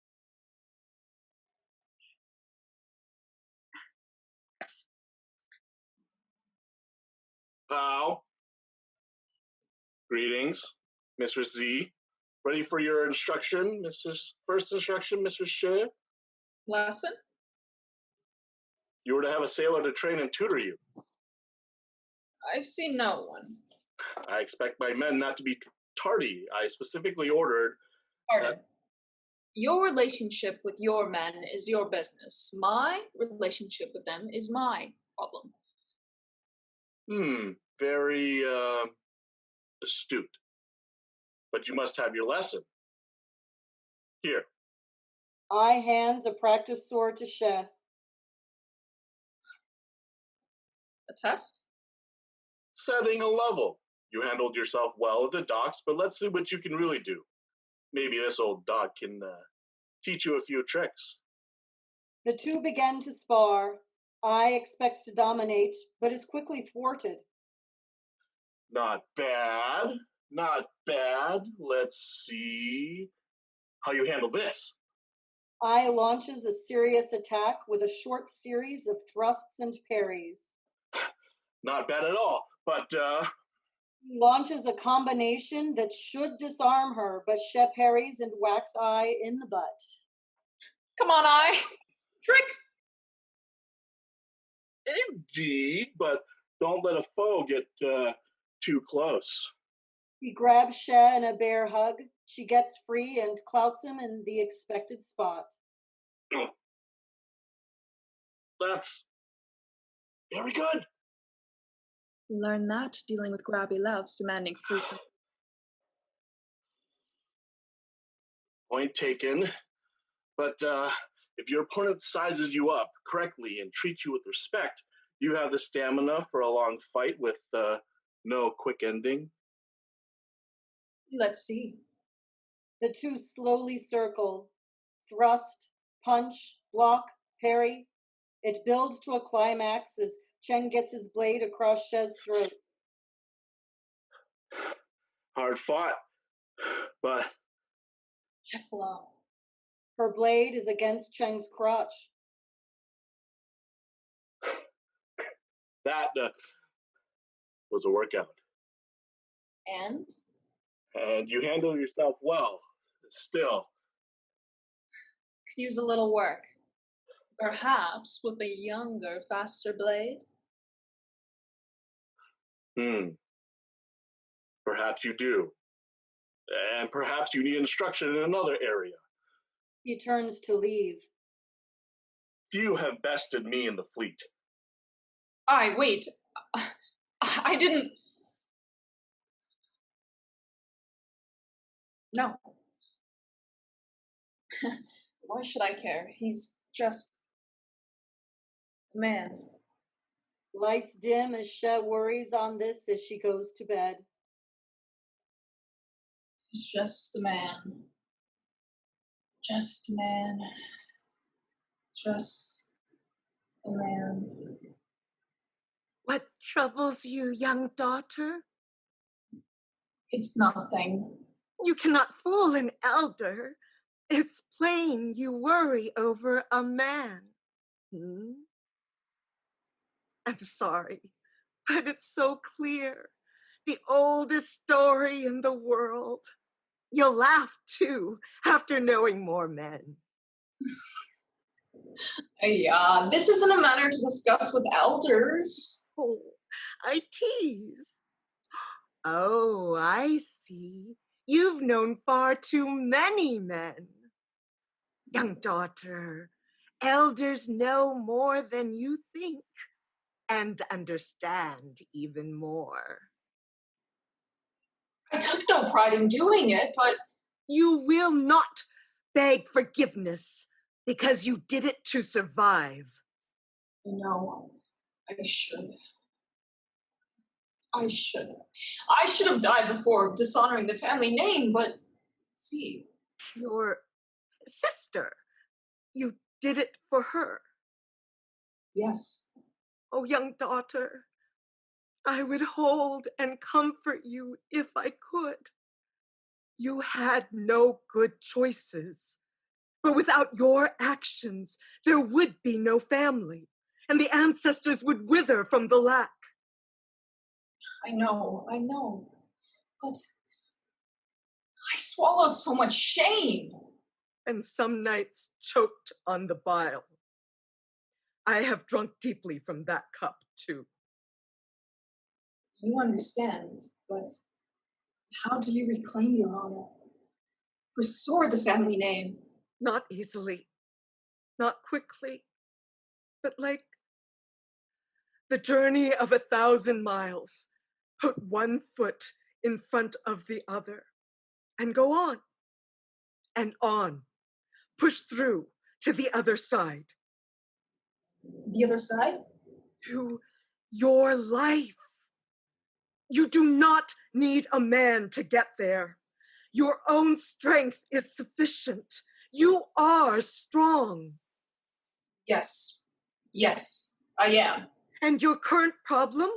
How? Greetings, Mistress Z. Ready for your instruction, First instruction, Mrs. Shih? Lesson? You were to have a sailor to train and tutor you. I've seen no one. I expect my men not to be tardy. I specifically ordered. Pardon. Your relationship with your men is your business. My relationship with them is my problem. Very astute. But you must have your lesson. Here. I hands a practice sword to Shih. A test? Setting a level. You handled yourself well at the docks, but let's see what you can really do. Maybe this old dog can teach you a few tricks. The two begin to spar. I expects to dominate, but is quickly thwarted. Not bad. Not bad. Let's see how you handle this. I launches a serious attack with a short series of thrusts and parries. Not bad at all, but He launches a combination that should disarm her, but Shih parries and whacks I in the butt. Come on, I. Tricks! indeed, but don't let a foe get too close. He grabs Shih in a bear hug. She gets free and clouts him in the expected spot. That's very good. Learn that dealing with grabby louts demanding free. Point taken. But if your opponent sizes you up correctly and treats you with respect, you have the stamina for a long fight with no quick ending. Let's see. The two slowly circle. Thrust, punch, block, parry. It builds to a climax as Chen gets his blade across Shih's throat. Hard fought, but check blow. Her blade is against Cheng's crotch. That was a workout. And you handle yourself well. Still. Could use a little work. Perhaps with a younger, faster blade? Perhaps you do. And perhaps you need instruction in another area. He turns to leave. You have bested me in the fleet. Wait. I didn't. No. Why should I care? He's just a man. Lights dim as Shih worries on this as she goes to bed. He's just a man. Just a man. Just a man. What troubles you, young daughter? It's nothing. You cannot fool an elder. It's plain you worry over a man. I'm sorry, but it's so clear. The oldest story in the world. You'll laugh too after knowing more men. Yeah, this isn't a matter to discuss with elders. Oh, I tease. Oh, I see. You've known far too many men. Young daughter, elders know more than you think and understand even more. I took no pride in doing it, but you will not beg forgiveness because you did it to survive. No, I should. I should have died before dishonoring the family name, but see. Your sister, you did it for her. Yes. Oh, young daughter, I would hold and comfort you if I could. You had no good choices, but without your actions, there would be no family, and the ancestors would wither from the lack. I know, but I swallowed so much shame. And some nights choked on the bile. I have drunk deeply from that cup, too. You understand, but how do you reclaim your honor? Restore the family name? Not easily, not quickly, but like the journey of 1,000 miles. Put one foot in front of the other and go on and on. Push through to the other side. The other side? To your life. You do not need a man to get there. Your own strength is sufficient. You are strong. Yes, I am. And your current problem?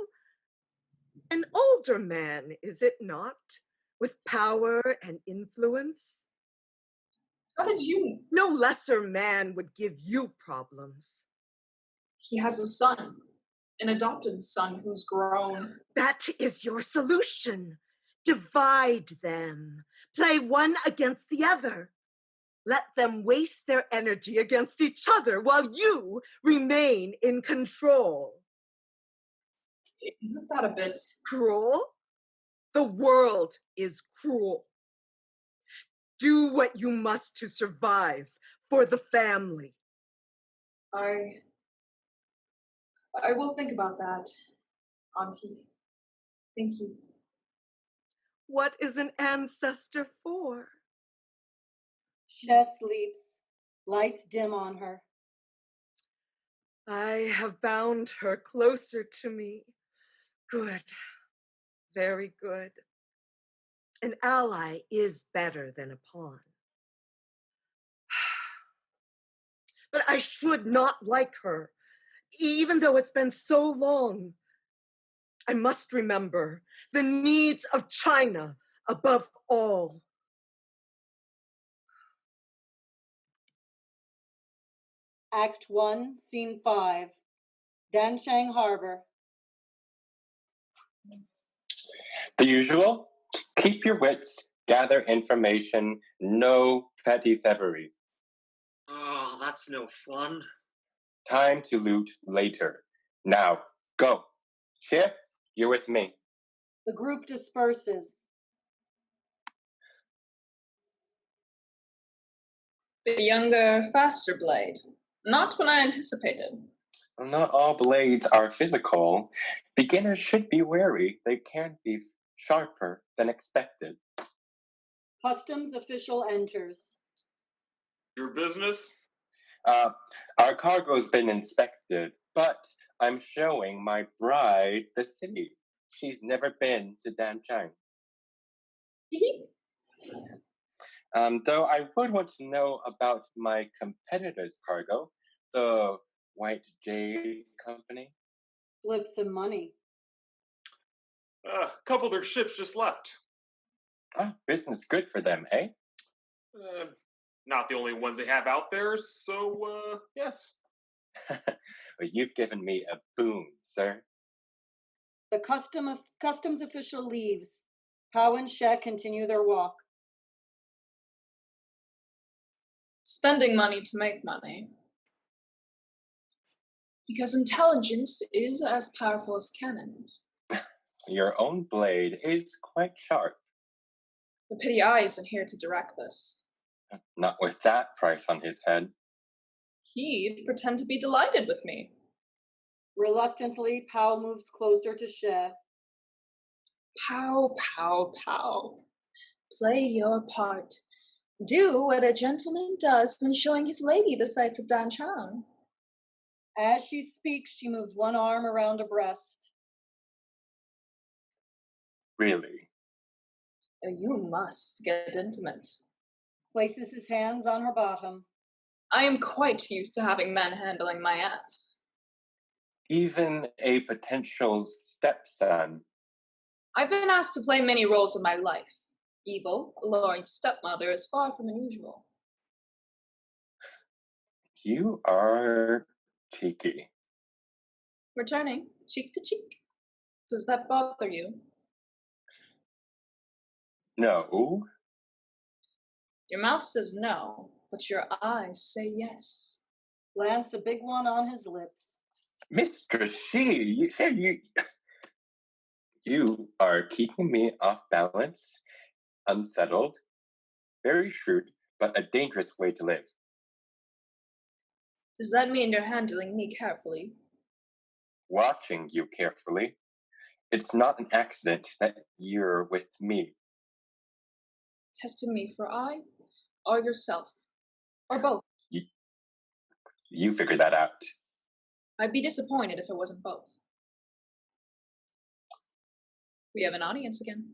An older man, is it not? With power and influence? How did you? No lesser man would give you problems. He has a son, an adopted son who's grown. That is your solution. Divide them. Play one against the other. Let them waste their energy against each other while you remain in control. Isn't that a bit cruel? The world is cruel. Do what you must to survive for the family. I will think about that, Auntie. Thank you. What is an ancestor for? Shih sleeps. Lights dim on her. I have bound her closer to me. Good. Very good. An ally is better than a pawn. But I should not like her, even though it's been so long. I must remember the needs of China above all. Act 1, Scene 5. Danshang Harbor. The usual. Keep your wits, gather information, no petty thievery. Oh, that's no fun. Time to loot later. Now, go. Shih, you're with me. The group disperses. The younger, faster blade. Not what I anticipated. Not all blades are physical. Beginners should be wary. They can be sharper than expected. Customs official enters. Your business? Our cargo's been inspected, but I'm showing my bride the city. She's never been to Danchang. Though I would want to know about my competitor's cargo, the White Jade Company. Flip some money. A couple of their ships just left. Business good for them, eh? Not the only ones they have out there, so, yes. Well, you've given me a boon, sir. The customs official leaves. Pao and Shih continue their walk. Spending money to make money. Because intelligence is as powerful as cannons. Your own blade is quite sharp. The pity I isn't here to direct this. Not with that price on his head. He'd pretend to be delighted with me. Reluctantly, Pow moves closer to Shih. Pow, pow, pow. Play your part. Do what a gentleman does when showing his lady the sights of Danchang. As she speaks, she moves one arm around a breast. Really? You must get intimate. Places his hands on her bottom. I am quite used to having men handling my ass. Even a potential stepson. I've been asked to play many roles in my life. Evil, alluring stepmother is far from unusual. You are cheeky. Returning, cheek to cheek. Does that bother you? No. Your mouth says no, but your eyes say yes. Glance a big one on his lips. Mr. Shih, you are keeping me off balance, unsettled, very shrewd, but a dangerous way to live. Does that mean you're handling me carefully? Watching you carefully. It's not an accident that you're with me. Testing me for I or yourself? Or both? You figure that out. I'd be disappointed if it wasn't both. We have an audience again.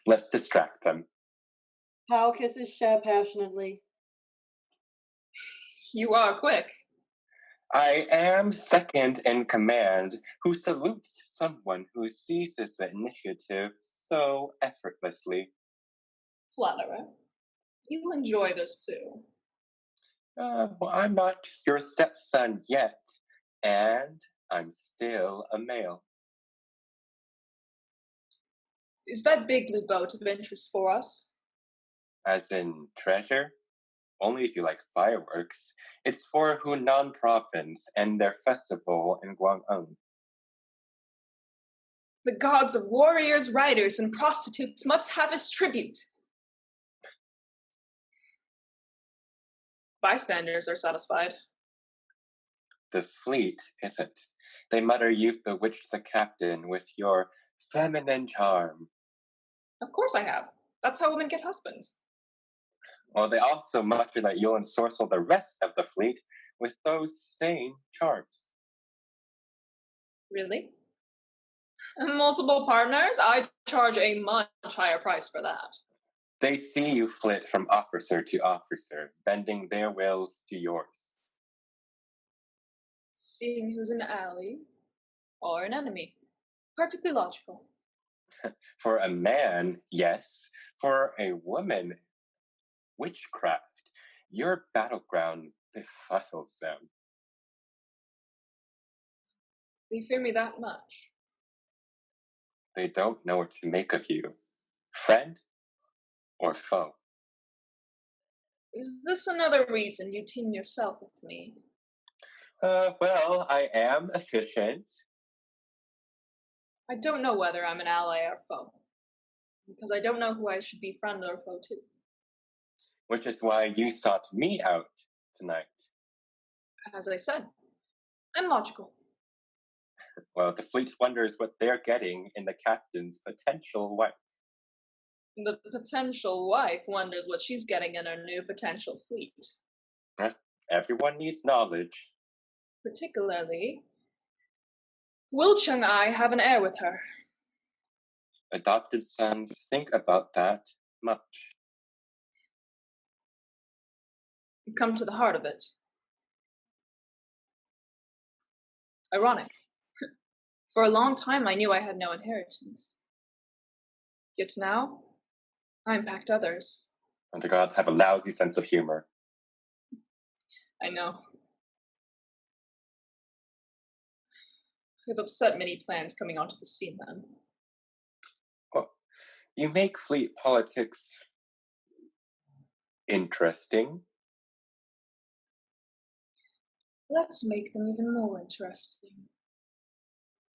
Let's distract them. Pow kisses Shih passionately. You are quick. I am second in command who salutes someone who seizes the initiative so effortlessly. Flatterer. You enjoy this too. Well, I'm not your stepson yet, and I'm still a male. Is that big blue boat of interest for us? As in treasure? Only if you like fireworks. It's for Hunan province and their festival in Guang'an. The gods of warriors, riders, and prostitutes must have his tribute. Bystanders are satisfied. The fleet isn't. They mutter you've bewitched the captain with your feminine charm. Of course I have. That's how women get husbands. Well, they also mutter that you'll ensorcel the rest of the fleet with those same charms. Really? Multiple partners? I charge a much higher price for that. They see you flit from officer to officer, bending their wills to yours. Seeing who's an ally or an enemy. Perfectly logical. For a man, yes. For a woman, witchcraft. Your battleground befuddles them. They fear me that much. They don't know what to make of you. Friend or foe? Is this another reason you team yourself with me? Well, I am efficient. I don't know whether I'm an ally or foe. Because I don't know who I should be friend or foe to. Which is why you sought me out tonight. As I said, I'm logical. Well, the fleet wonders what they're getting in the captain's potential wife. The potential wife wonders what she's getting in her new potential fleet. Everyone needs knowledge. Particularly, will Chung-ai have an heir with her? Adopted sons think about that much. You've come to the heart of it. Ironic. For a long time, I knew I had no inheritance. Yet now, I impact others. And the gods have a lousy sense of humor. I know. I've upset many plans coming onto the scene then. Well, you make fleet politics interesting. Let's make them even more interesting.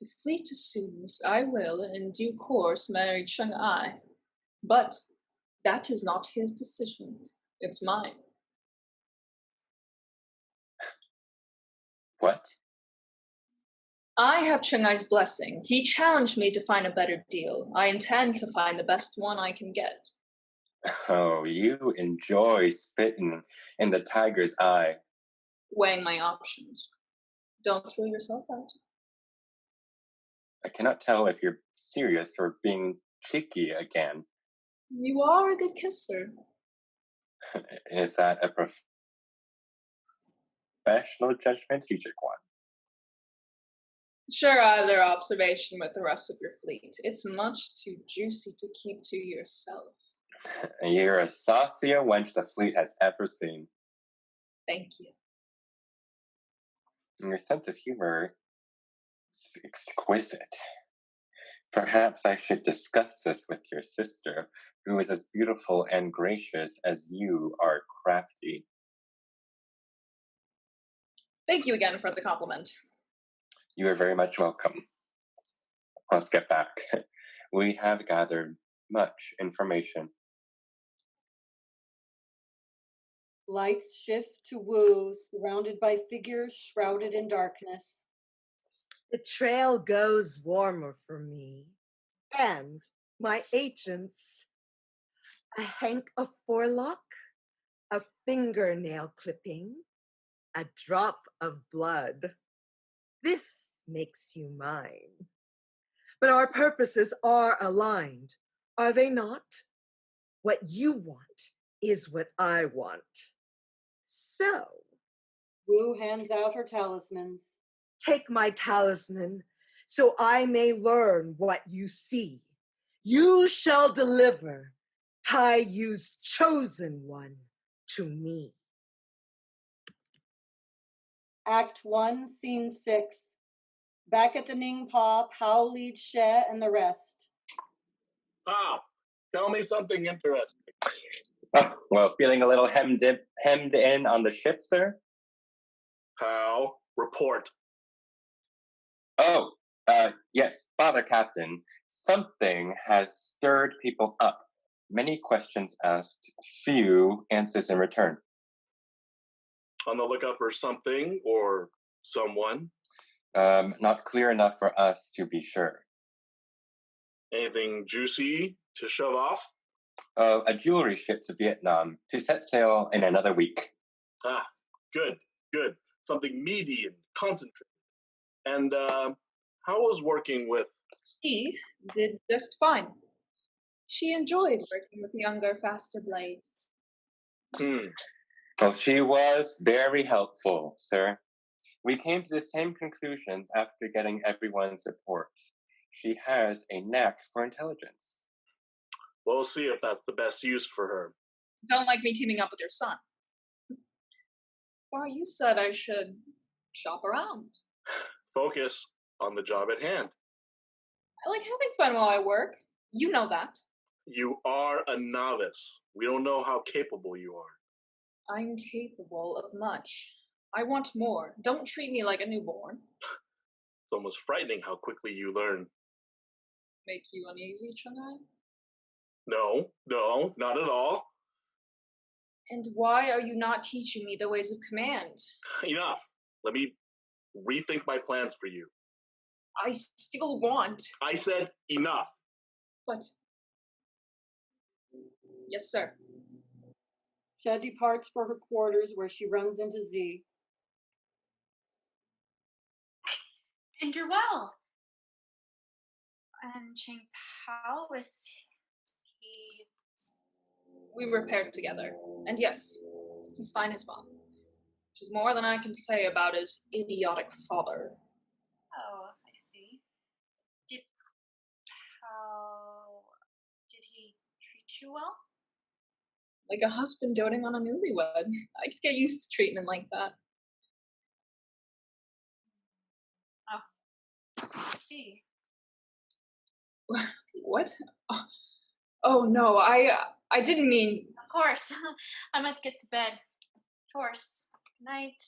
The fleet assumes I will, in due course, marry Cheng-Ai. But that is not his decision. It's mine. What? I have Cheng-Ai's blessing. He challenged me to find a better deal. I intend to find the best one I can get. Oh, you enjoy spitting in the tiger's eye. Weighing my options. Don't throw yourself out. I cannot tell if you're serious or being cheeky again. You are a good kisser. Is that a professional judgment, strategic one? Share either observation with the rest of your fleet. It's much too juicy to keep to yourself. You're a saucier wench the fleet has ever seen. Thank you. And your sense of humor is exquisite. Perhaps I should discuss this with your sister, who is as beautiful and gracious as you are crafty. Thank you again for the compliment. You are very much welcome. Let's get back. We have gathered much information. Lights shift to Wu, surrounded by figures shrouded in darkness. The trail goes warmer for me and my agents. A hank of forelock, a fingernail clipping, a drop of blood. This makes you mine. But our purposes are aligned, are they not? What you want is what I want. So, Wu hands out her talismans. Take my talisman so I may learn what you see. You shall deliver Tai Yu's chosen one to me. Act 1, Scene 6. Back at the Ningpa, Pao leads Shih and the rest. Tell me something interesting. Oh, well, feeling a little hemmed in on the ship, sir? How? Report. Oh, yes, Father Captain. Something has stirred people up. Many questions asked, few answers in return. On the lookout for something or someone? Not clear enough for us to be sure. Anything juicy to show off? A jewelry ship to Vietnam to set sail in another week. Good. Something meaty and concentrated. And how was working with? She did just fine. She enjoyed working with younger, faster blades. Well, she was very helpful, sir. We came to the same conclusions after getting everyone's support. She has a knack for intelligence. We'll see if that's the best use for her. Don't like me teaming up with your son. Well, you said I should shop around. Focus on the job at hand. I like having fun while I work. You know that. You are a novice. We don't know how capable you are. I'm capable of much. I want more. Don't treat me like a newborn. It's almost frightening how quickly you learn. Make you uneasy, Cheng-Ai? No, not at all. And why are you not teaching me the ways of command? Enough. Let me rethink my plans for you. I still want. I said enough. But. Yes, sir. Shih departs for her quarters where she runs into Z. And you're well. And Cheng Pao, is he? We were paired together. And yes, he's fine as well. Which is more than I can say about his idiotic father. Oh, I see. Did he treat you well? Like a husband doting on a newlywed. I could get used to treatment like that. Oh, I see. What? Oh no, I didn't mean. Of course. I must get to bed. Of course. Good night.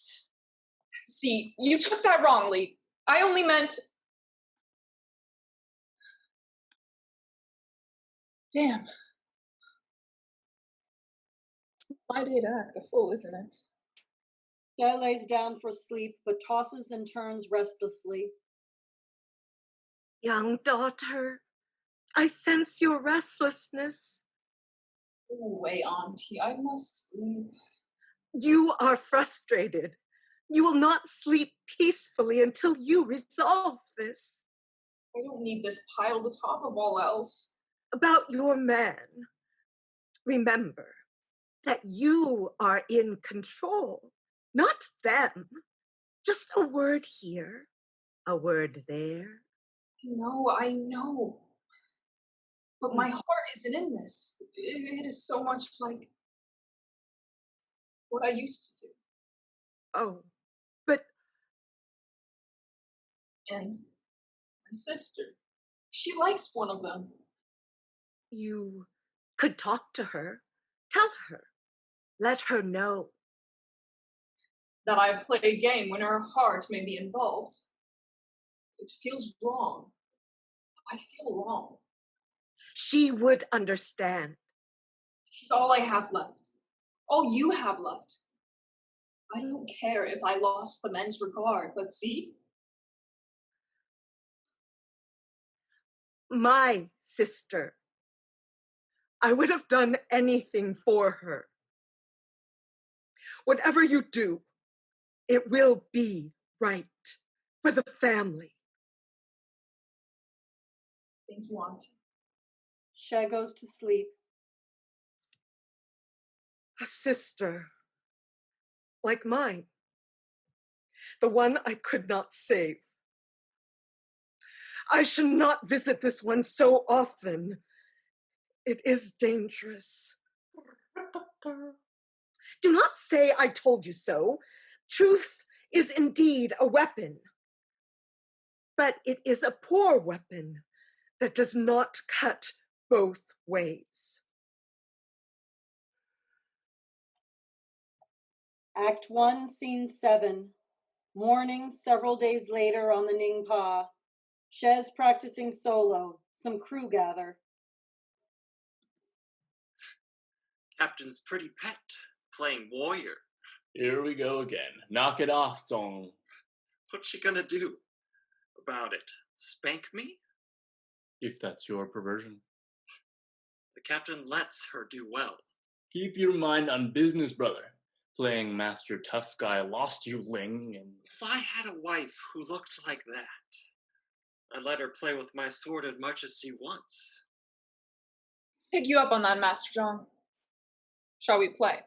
See, you took that wrongly. I only meant... Damn. It's my day to act a fool, isn't it? Sheh lays down for sleep, but tosses and turns restlessly. Young daughter, I sense your restlessness. Go away, Auntie. I must sleep. You are frustrated. You will not sleep peacefully until you resolve this. I don't need this piled atop of all else. About your man, remember that you are in control, not them. Just a word here, a word there. I know. But my heart isn't in this. It is so much like what I used to do. Oh, but... And my sister, she likes one of them. You could talk to her, tell her, let her know. That I play a game when her heart may be involved. It feels wrong. I feel wrong. She would understand. She's all I have left. All you have left. I don't care if I lost the men's regard, but see? My sister. I would have done anything for her. Whatever you do, it will be right for the family. Thank you, Auntie. Sheh goes to sleep. A sister like mine, the one I could not save. I should not visit this one so often. It is dangerous. Do not say I told you so. Truth is indeed a weapon, but it is a poor weapon that does not cut both ways. Act 1, Scene 7. Morning, several days later on the Ningpa. Sheh's practicing solo. Some crew gather. Captain's pretty pet, playing warrior. Here we go again. Knock it off, Tong. What's she gonna do about it? Spank me? If that's your perversion. The captain lets her do well. Keep your mind on business, brother. Playing Master Tough Guy lost you, Ling, and... If I had a wife who looked like that, I'd let her play with my sword as much as she wants. Pick you up on that, Master Zhang. Shall we play?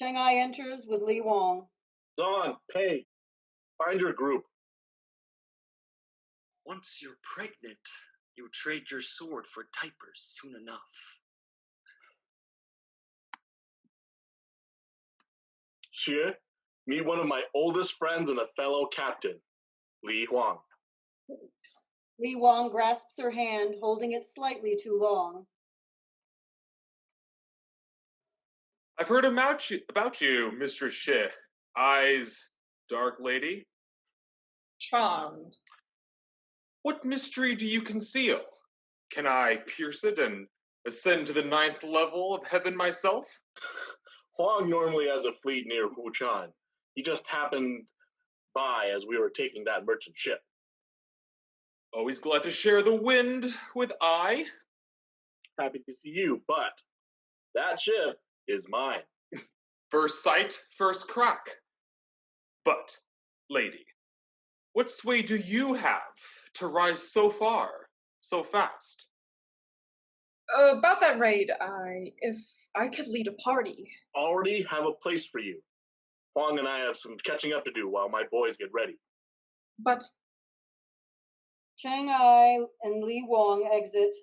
Shanghai enters with Li Wang. Dawn, Pei, find your group. Once you're pregnant, you trade your sword for diapers soon enough. Shih, meet one of my oldest friends and a fellow captain, Li Huang. Li Wang grasps her hand, holding it slightly too long. I've heard about you, Mistress Shih. Eyes, dark lady. Charmed. What mystery do you conceal? Can I pierce it and ascend to the 9th level of heaven myself? Huang normally has a fleet near Wuchan. He just happened by as we were taking that merchant ship. Always glad to share the wind with I. Happy to see you, but that ship is mine. First sight, first crack. But, lady, what sway do you have to rise so far, so fast? About that raid, if I could lead a party. Already have a place for you. Huang and I have some catching up to do while my boys get ready. But Shanghai and Li Wang exit.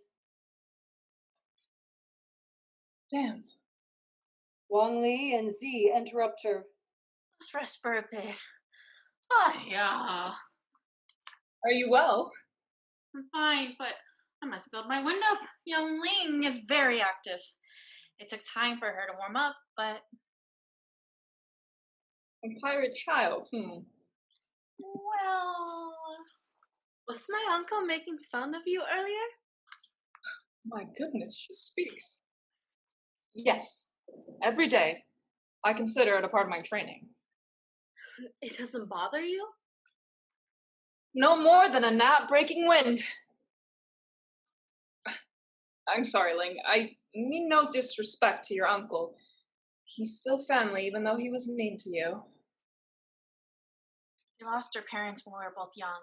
Damn. Wang Li and Z interrupt her. Let's rest for a bit. Oh, yeah. Are you well? I'm fine, but I must build my window. Young Ling is very active. It took time for her to warm up, but A pirate child, Well, Was my uncle making fun of you earlier? My goodness, she speaks. Yes, every day. I consider it a part of my training. It doesn't bother you? No more than a gnat breaking wind. I'm sorry, Ling. I mean no disrespect to your uncle. He's still family, even though he was mean to you. we lost our parents when we were both young.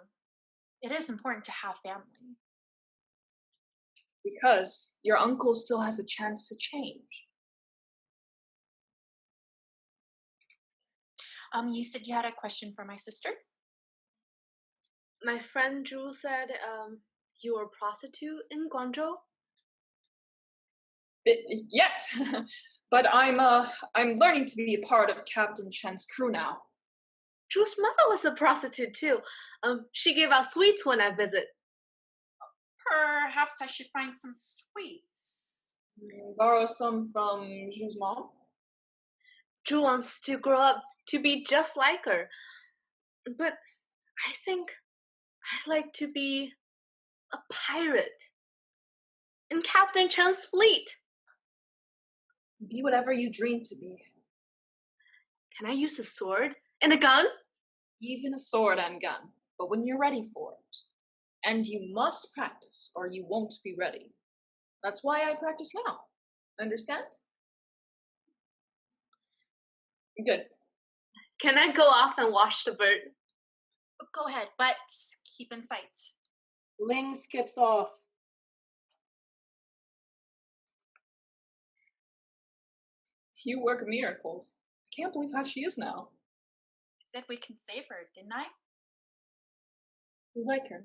It is important to have family. Because your uncle still has a chance to change. You said you had a question for my sister? My friend Drew said you were a prostitute in Guangzhou. Yes, but I'm learning to be a part of Captain Chen's crew now. Drew's mother was a prostitute too. She gave out sweets when I visit. Perhaps I should find some sweets. Borrow some from Drew's mom. Drew wants to grow up to be just like her. But I think I'd like to be a pirate in Captain Chen's fleet. Be whatever you dream to be. Can I use a sword and a gun? Even a sword and gun, but when you're ready for it. And you must practice, or you won't be ready. That's why I practice now. Understand? Good. Can I go off and watch the bird? Go ahead, but keep in sight. Ling skips off. You work miracles. I can't believe how she is now. I said we can save her, didn't I? You like her.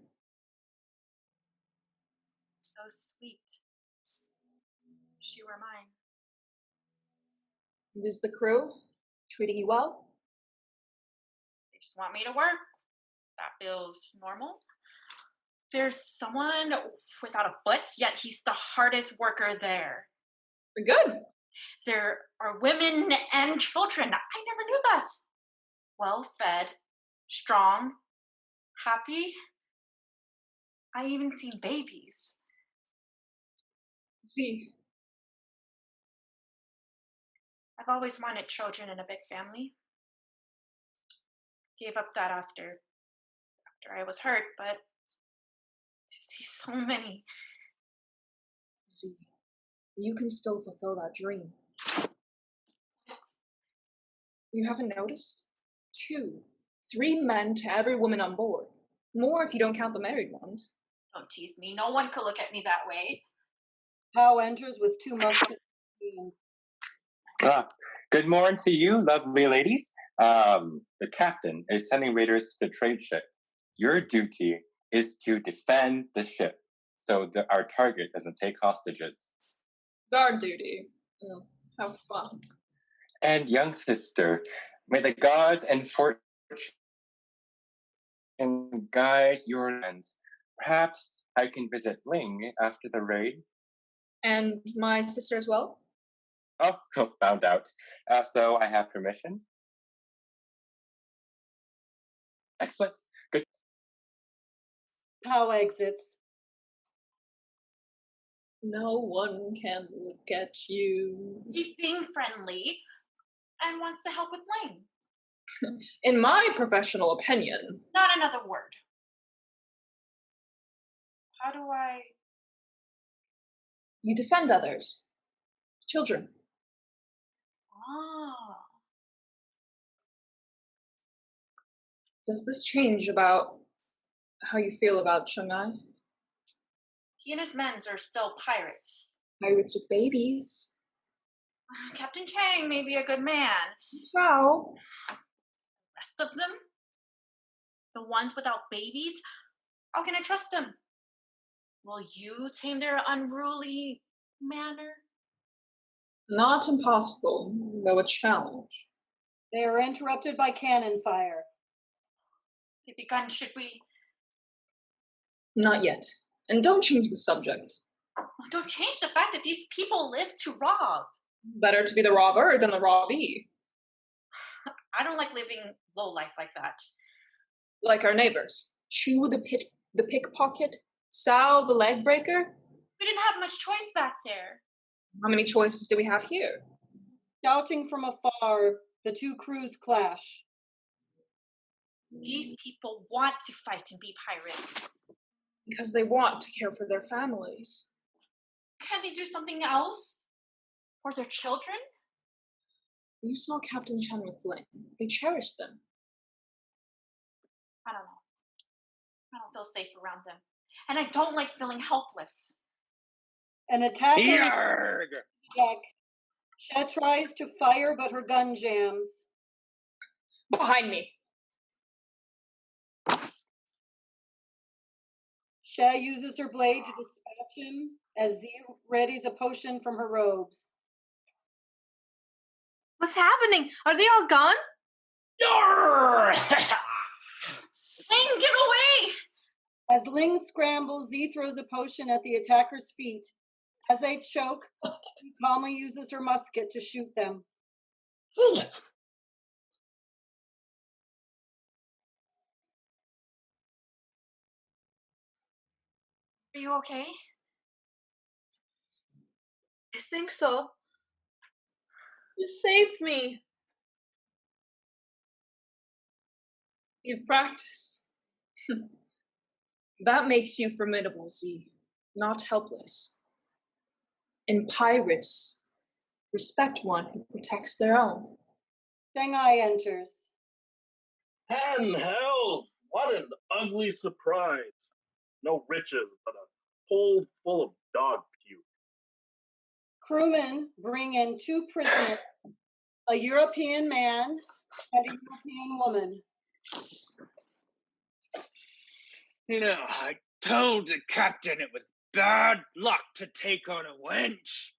So sweet. She were mine. Is the crew treating you well? They just want me to work. That feels normal. There's someone without a foot, yet he's the hardest worker there. Good. There are women and children. I never knew that. Well fed, strong, happy. I even seen babies. See. I've always wanted children in a big family. Gave up that after I was hurt, but to see so many. See, you can still fulfill that dream. You haven't noticed? 2, 3 men to every woman on board. More if you don't count the married ones. Don't tease me. No one could look at me that way. Pow enters with 2 muskets in hand. Good morning to you, lovely ladies. The captain is sending raiders to the trade ship. Your duty is to defend the ship so that our target doesn't take hostages. Guard duty. Have fun. And young sister, may the gods and fortune guide your lands. Perhaps I can visit Ling after the raid. And my sister as well? Oh, found out. So I have permission. Excellent. Good. Pow exits. No one can look at you. He's being friendly and wants to help with Ling. In my professional opinion. Not another word. How do I? You defend others. Children. Ah. Does this change about how you feel about Shanghai? He and his men are still pirates. Pirates with babies. Captain Tang may be a good man. How? The rest of them? The ones without babies? How can I trust them? Will you tame their unruly manner? Not impossible, though a challenge. They are interrupted by cannon fire. They've begun, should we? Not yet. And don't change the subject. Don't change the fact that these people live to rob. Better to be the robber than the robbee. I don't like living low life like that. Like our neighbors. Chew the pickpocket, Sal the leg breaker. We didn't have much choice back there. How many choices do we have here? Shouting from afar, the two crews clash. These people want to fight and be pirates. Because they want to care for their families. Can't they do something else? For their children? You saw Captain Chen with Lin. They cherish them. I don't know. I don't feel safe around them. And I don't like feeling helpless. An attacker Yarg! deck. Shih tries to fire, but her gun jams. Behind me. Shih uses her blade to dispatch him as Z readies a potion from her robes. What's happening? Are they all gone? Ling, get away! As Ling scrambles, Z throws a potion at the attacker's feet. As they choke, she calmly uses her musket to shoot them. Are you okay? I think so. You saved me. You've practiced. That makes you formidable, Z. Not helpless. In pirates, respect one who protects their own. Shanghai enters. And hell, what an ugly surprise. No riches, but a hold full of dog puke. Crewmen bring in two prisoners, a European man and a European woman. You know, I told the captain it was bad luck to take on a wench.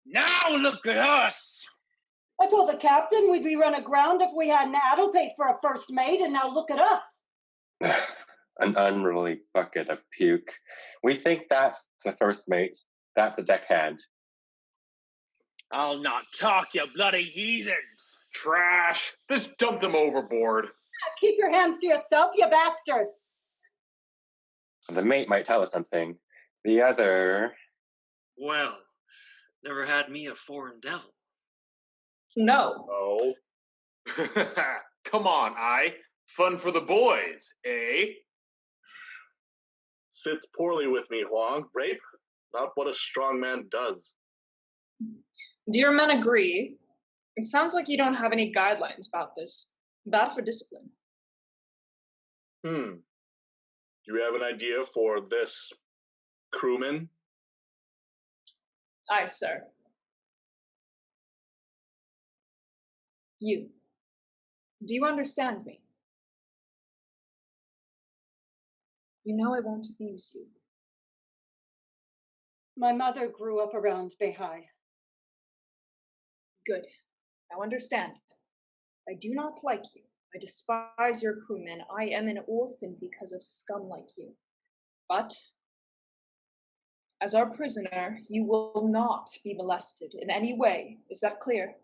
Now look at us! I told the captain we'd be run aground if we hadn't addlepated for a first mate, and now look at us. An unruly bucket of puke. We think that's a first mate. That's a deckhand. I'll not talk, you bloody heathens! Trash! Just dump them overboard. Keep your hands to yourself, you bastard. The mate might tell us something. The other... Well, never had me a foreign devil. No. Oh. Come on, fun for the boys, eh? Sits poorly with me, Huang. Rape? Not what a strong man does. Do your men agree? It sounds like you don't have any guidelines about this. Bad for discipline. Do you have an idea for this crewman? Aye, sir. You. Do you understand me? You know I won't abuse you. My mother grew up around Beihai. Good. Now understand. I do not like you. I despise your crewmen. I am an orphan because of scum like you. But, as our prisoner, you will not be molested in any way. Is that clear?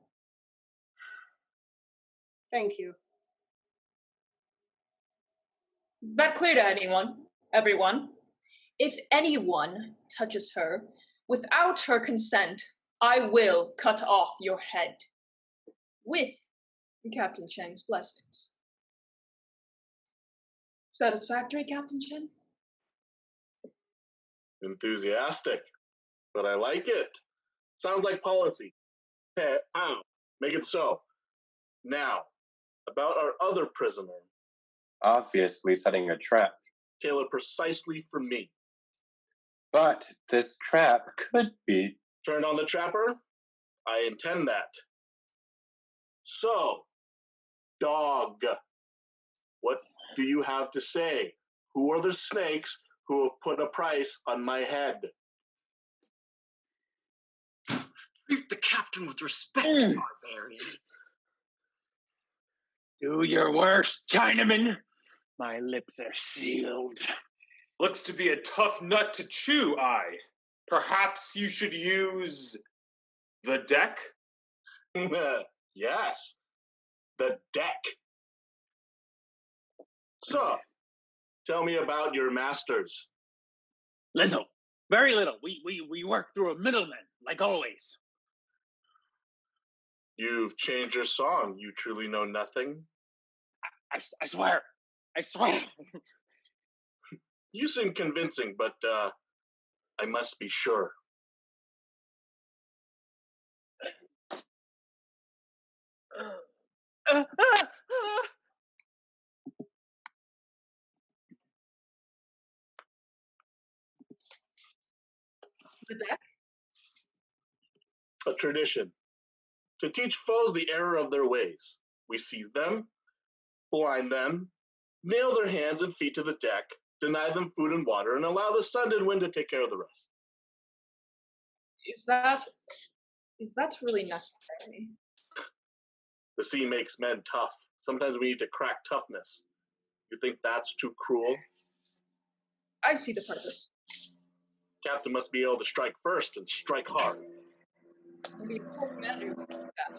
Thank you. Is that clear to anyone? Everyone? If anyone touches her without her consent, I will cut off your head. With Captain Cheng's blessings. Satisfactory, Captain Chen? Enthusiastic, but I like it. Sounds like policy. Hey, make it so. Now, about our other prisoner. Obviously setting a trap. Tailored precisely for me. But this trap could be... Turned on the trapper? I intend that. So, dog, what do you have to say? Who are the snakes who have put a price on my head? Treat the captain with respect, barbarian. Do your worst, Chinaman. My lips are sealed. Looks to be a tough nut to chew, Perhaps you should use the deck? Yes. the deck. So, tell me about your masters. Little, very little. We work through a middleman, like always. You've changed your song. You truly know nothing. I swear. I swear. You seem convincing, but I must be sure. The deck? A tradition. To teach foes the error of their ways. We seize them, blind them, nail their hands and feet to the deck, deny them food and water, and allow the sun and wind to take care of the rest. Is that really necessary? The sea makes men tough. Sometimes we need to crack toughness. You think that's too cruel? I see the purpose. Captain must be able to strike first and strike hard. Maybe a whole commander would do that.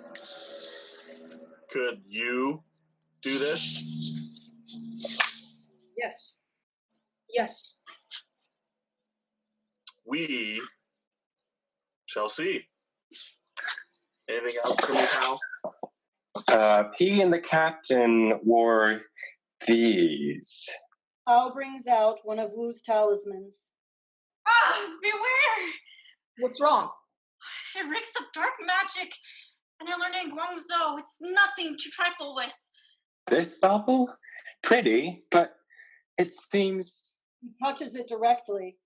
Could you do this? Yes. Yes. We shall see. Anything else for me, pal? He and the captain wore these. Al brings out one of Wu's talismans. Ah, beware! What's wrong? It reeks of dark magic, and I learned in Guangzhou it's nothing to trifle with. This bubble? Pretty, but it seems... He touches it directly.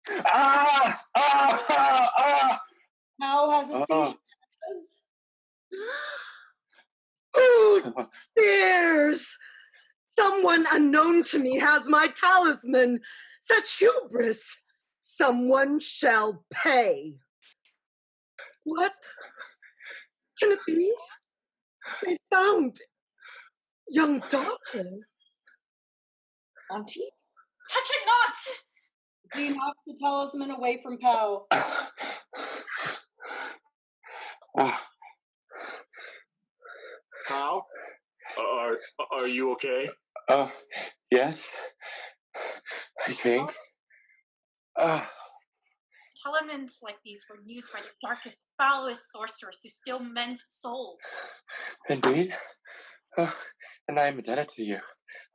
Ah! Ah! Ah! Ah! How has a seizure? Oh, dears! Someone unknown to me has my talisman. Such hubris! Someone shall pay. What can it be? They found young daughter. Auntie? Touch it not! He knocks the talisman away from Pao. Pal? Are you okay? Yes. I think. Talismans like these were used by the darkest, foulest sorcerers to steal men's souls. Indeed. And I am indebted to you.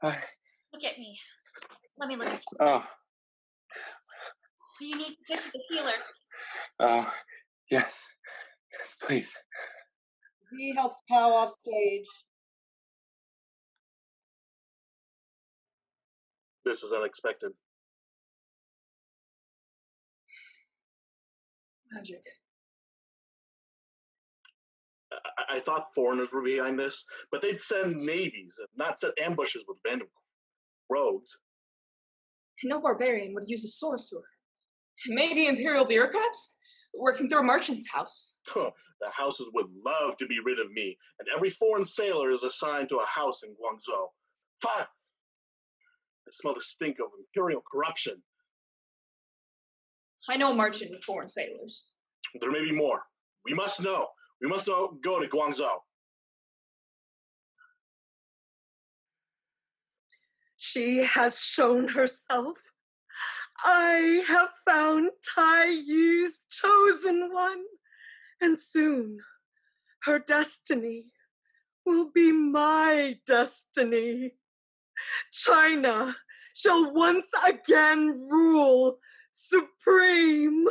Look at me. Let me look at you. Oh. You need to get to the healer. Yes. Yes, please. He helps Pao off stage. This is unexpected. Magic. I thought foreigners were behind this, but they'd send navies and not set ambushes with random rogues. No barbarian would use a sorcerer. Maybe imperial bureaucrats working through a merchant's house. The houses would love to be rid of me, and every foreign sailor is assigned to a house in Guangzhou. Fire! I smell the stink of imperial corruption. I know a merchant with foreign sailors. There may be more. We must know. We must go to Guangzhou. She has shown herself. I have found Tai Yu's chosen one, and soon her destiny will be my destiny. China shall once again rule supreme.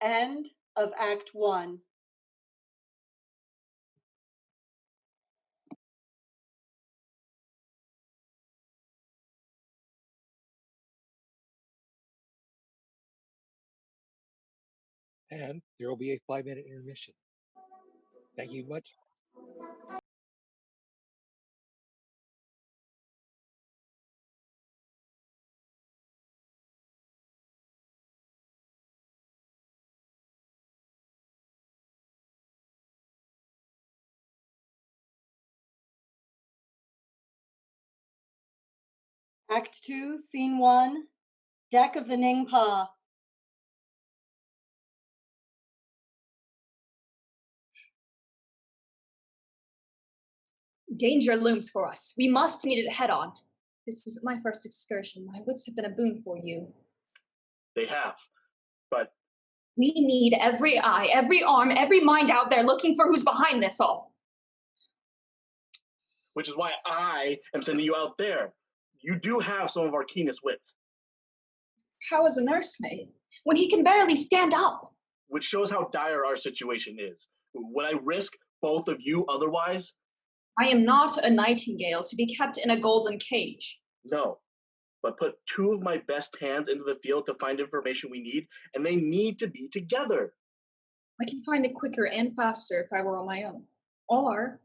End of Act 1. And there will be a 5-minute intermission. Thank you much. Act 2, Scene 1, Deck of the Ningpa. Danger looms for us. We must meet it head on. This isn't my first excursion. My wits have been a boon for you. They have, but we need every eye, every arm, every mind out there looking for who's behind this all. Which is why I am sending you out there. You do have some of our keenest wits. How is a nursemaid when he can barely stand up? Which shows how dire our situation is. Would I risk both of you otherwise? I am not a nightingale to be kept in a golden cage. No, but put two of my best hands into the field to find information we need, and they need to be together. I can find it quicker and faster if I were on my own. Or,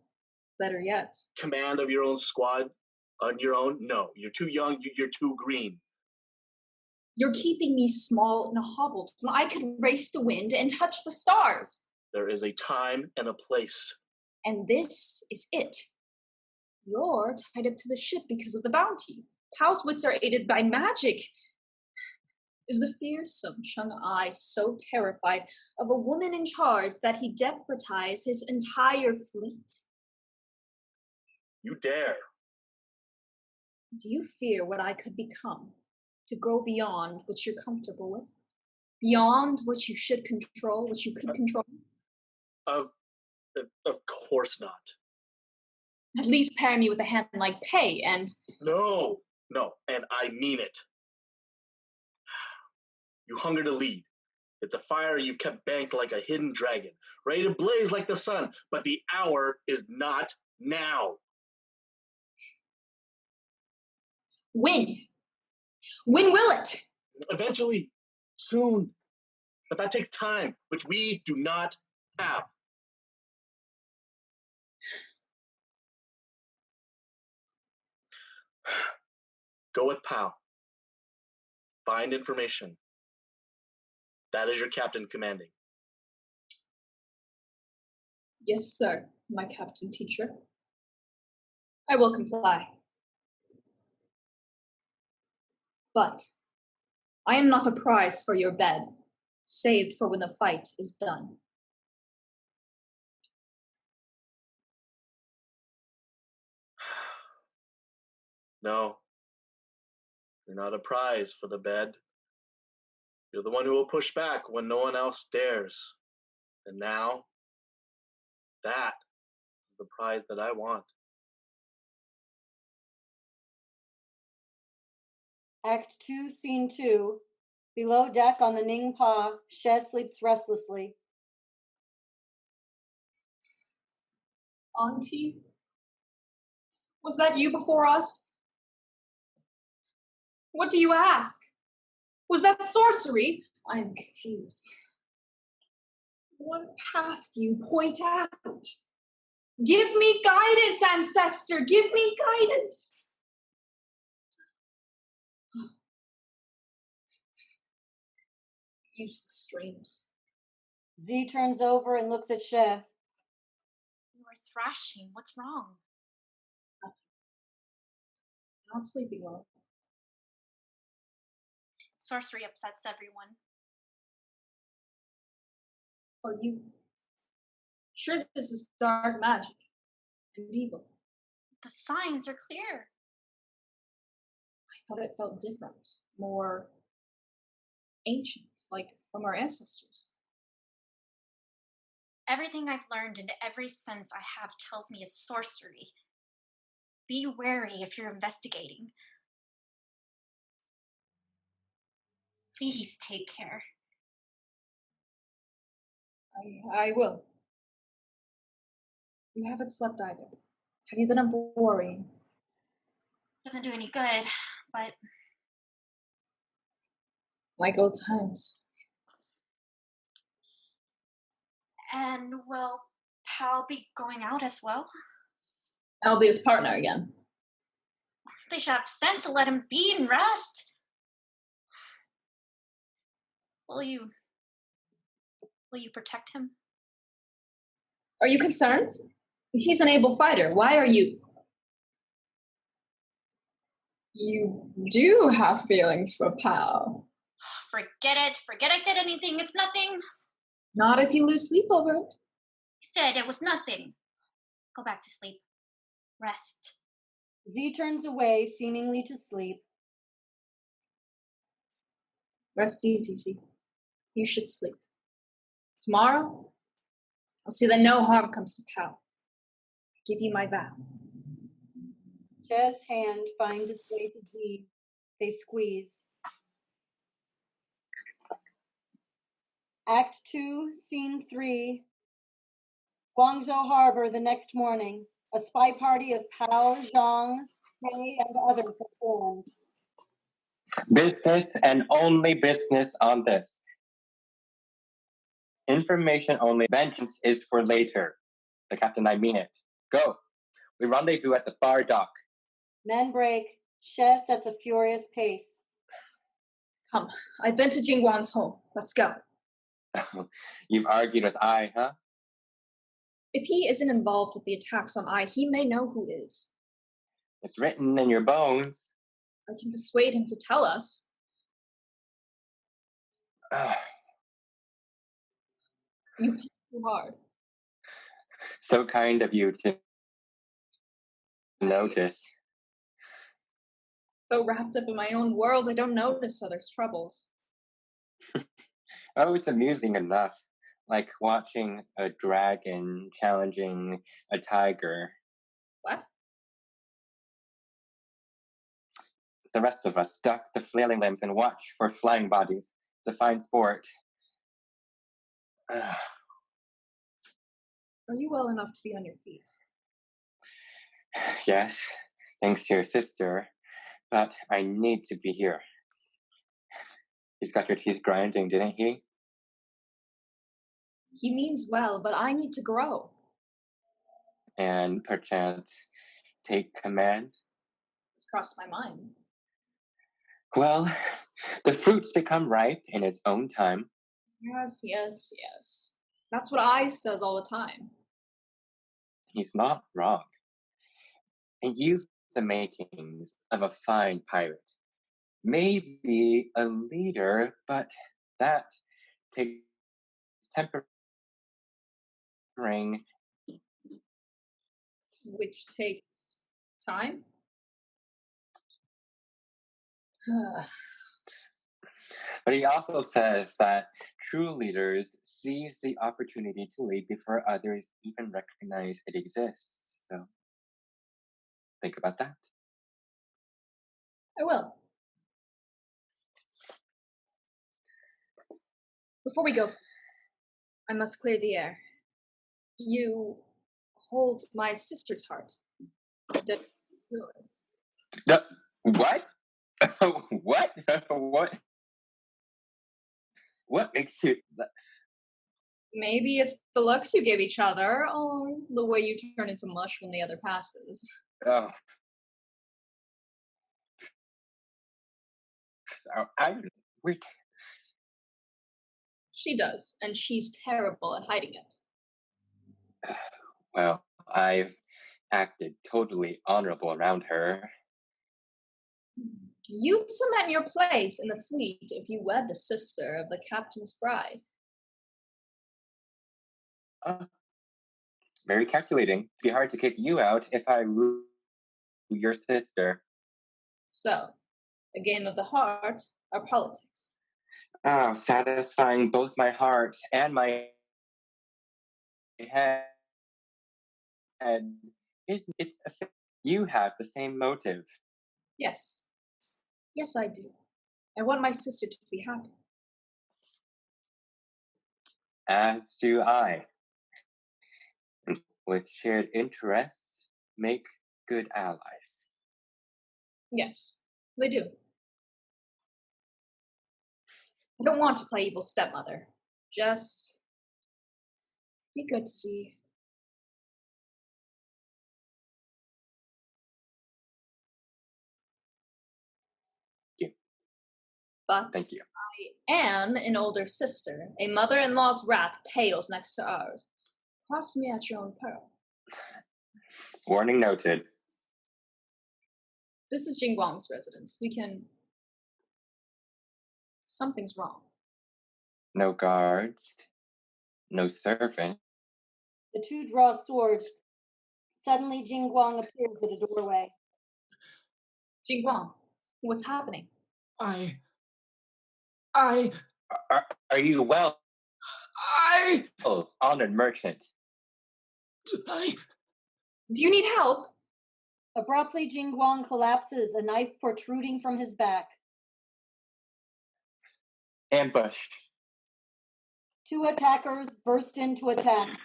better yet, command of your own squad on your own? No, you're too young, you're too green. You're keeping me small and hobbled when I could race the wind and touch the stars. There is a time and a place. And this is it. You're tied up to the ship because of the bounty. Pow's wits are aided by magic. Is the fearsome Chung-Ai so terrified of a woman in charge that he deputized his entire fleet? You dare. Do you fear what I could become? To go beyond what you're comfortable with? Beyond what you should control, what you could control? Of course not. At least pair me with a hand like Pei and... No, and I mean it. You hunger to lead. It's a fire you've kept banked like a hidden dragon, ready to blaze like the sun, but the hour is not now. When? When will it? Eventually. Soon. But that takes time, which we do not have. Go with Pow. Find information. That is your captain commanding. Yes, sir, my captain teacher. I will comply. But I am not a prize for your bed, saved for when the fight is done. No, you're not a prize for the bed. You're the one who will push back when no one else dares. And now, that is the prize that I want. Act 2, Scene 2. Below deck on the Ning Pa, Shih sleeps restlessly. Auntie? Was that you before us? What do you ask? Was that sorcery? I am confused. What path do you point out? Give me guidance, ancestor! Give me guidance! Useless dreams. Z turns over and looks at Shih. You are thrashing. What's wrong? Nothing. I'm not sleeping well. Sorcery upsets everyone. Are you sure this is dark magic and evil? The signs are clear. I thought it felt different, more ancient, like from our ancestors. Everything I've learned and every sense I have tells me it's sorcery. Be wary if you're investigating. Please take care. I will. You haven't slept either. Have you been up worrying? Doesn't do any good, but... Like old times. And will Pal be going out as well? I'll be his partner again. They should have sense to let him be and rest. Will you protect him? Are you concerned? He's an able fighter. Why are you? You do have feelings for Pal. Forget it. Forget I said anything. It's nothing. Not if you lose sleep over it. I said it was nothing. Go back to sleep. Rest. Z turns away, seemingly to sleep. Rest easy, Z. You should sleep. Tomorrow, I'll see that no harm comes to Pal. I give you my vow. Sheh's hand finds its way to Z. They squeeze. Act 2, Scene 3. Guangzhou Harbor the next morning. A spy party of Pao, Zhang, Shih, and others have formed. Business and only business on this. Information only. Vengeance is for later. The captain, I mean it. Go. We rendezvous at the far dock. Men break. Sheh sets a furious pace. Come, I've been to Jingguan's home. Let's go. You've argued with I, huh? If he isn't involved with the attacks on I, he may know who is. It's written in your bones. I can persuade him to tell us. You push too hard. So kind of you to notice. So wrapped up in my own world, I don't notice others' troubles. Oh, it's amusing enough. Like watching a dragon challenging a tiger. What? The rest of us duck the flailing limbs and watch for flying bodies. It's a fine sport. Are you well enough to be on your feet? Yes, thanks to your sister. But I need to be here. He's got your teeth grinding, didn't he? He means well, but I need to grow. And perchance take command? It's crossed my mind. Well, the fruits become ripe in its own time. Yes, yes, yes. That's what I says all the time. He's not wrong. And you've the makings of a fine pirate. Maybe a leader, but that takes tempering. Which takes time? But he also says that true leaders seize the opportunity to lead before others even recognize it exists. So think about that. I will. Before we go, I must clear the air. You hold my sister's heart. Yours. What? What? What? What makes you... Maybe it's the looks you give each other, or the way you turn into mush when the other passes. Oh. Wait. She does, and she's terrible at hiding it. Well, I've acted totally honorable around her. You'd cement your place in the fleet if you wed the sister of the captain's bride. Very calculating. It'd be hard to kick you out if I woo your sister. So, a game of the heart or politics? Oh, satisfying both my heart and my head. It's you have the same motive. Yes. Yes, I do. I want my sister to be happy. As do I. With shared interests, make good allies. Yes, they do. I don't want to play evil stepmother. Just be good to see. But thank you. I am an older sister. A mother-in-law's wrath pales next to ours. Cross me at your own peril. Warning noted. This is Jingguang's residence. We can... Something's wrong. No guards. No servant. The two draw swords. Suddenly, Jingguang appears at a doorway. Jingguang, what's happening? Are you well, honored merchant? Do you need help? Abruptly, Jingguang collapses, a knife protruding from his back. Ambush. 2 attackers burst in to attack.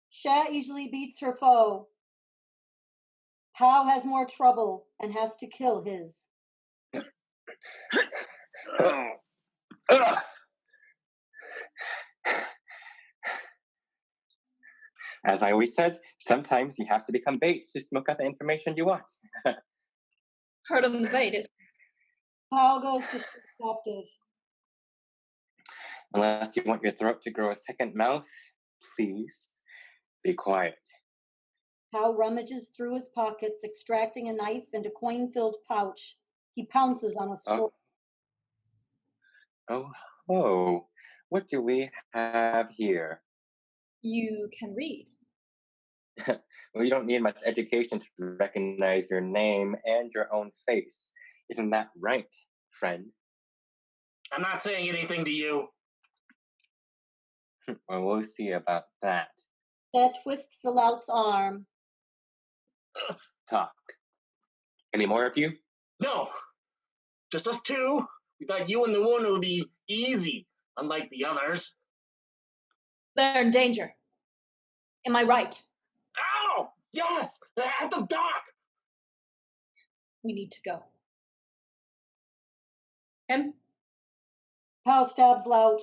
Shih easily beats her foe. Pao has more trouble and has to kill his. As I always said, sometimes you have to become bait to smoke out the information you want. Heard on the bait is. Pao goes to Shih captive. Unless you want your throat to grow a second mouth, please be quiet. Pao rummages through his pockets, extracting a knife and a coin-filled pouch. He pounces on a scroll. Oh, what do we have here? You can read. Well, you don't need much education to recognize your name and your own face. Isn't that right, friend? I'm not saying anything to you. Well, we'll see about that. Shih twists the lout's arm. Talk. Any more of you? No, just us two. We thought you and the woman would be easy, unlike the others. They're in danger. Am I right? Ow! Yes! At the dock! We need to go. Him? Pao stabs Lout.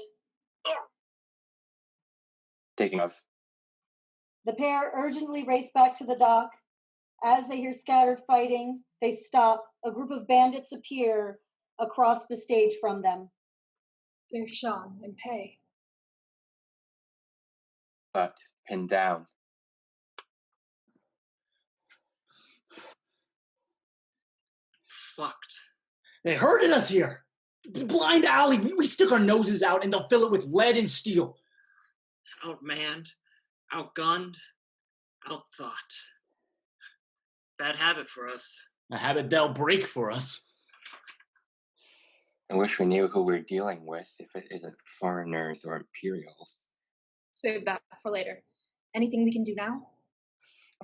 Taking off. The pair urgently race back to the dock. As they hear scattered fighting, they stop. A group of bandits appear across the stage from them. They're Sean and Pei. But pinned down. Fucked. They herded us here. Blind alley. We stick our noses out and they'll fill it with lead and steel. Outmanned, outgunned, outthought. Bad habit for us. A habit they'll break for us. I wish we knew who we're dealing with if it isn't foreigners or imperials. Save that for later. Anything we can do now?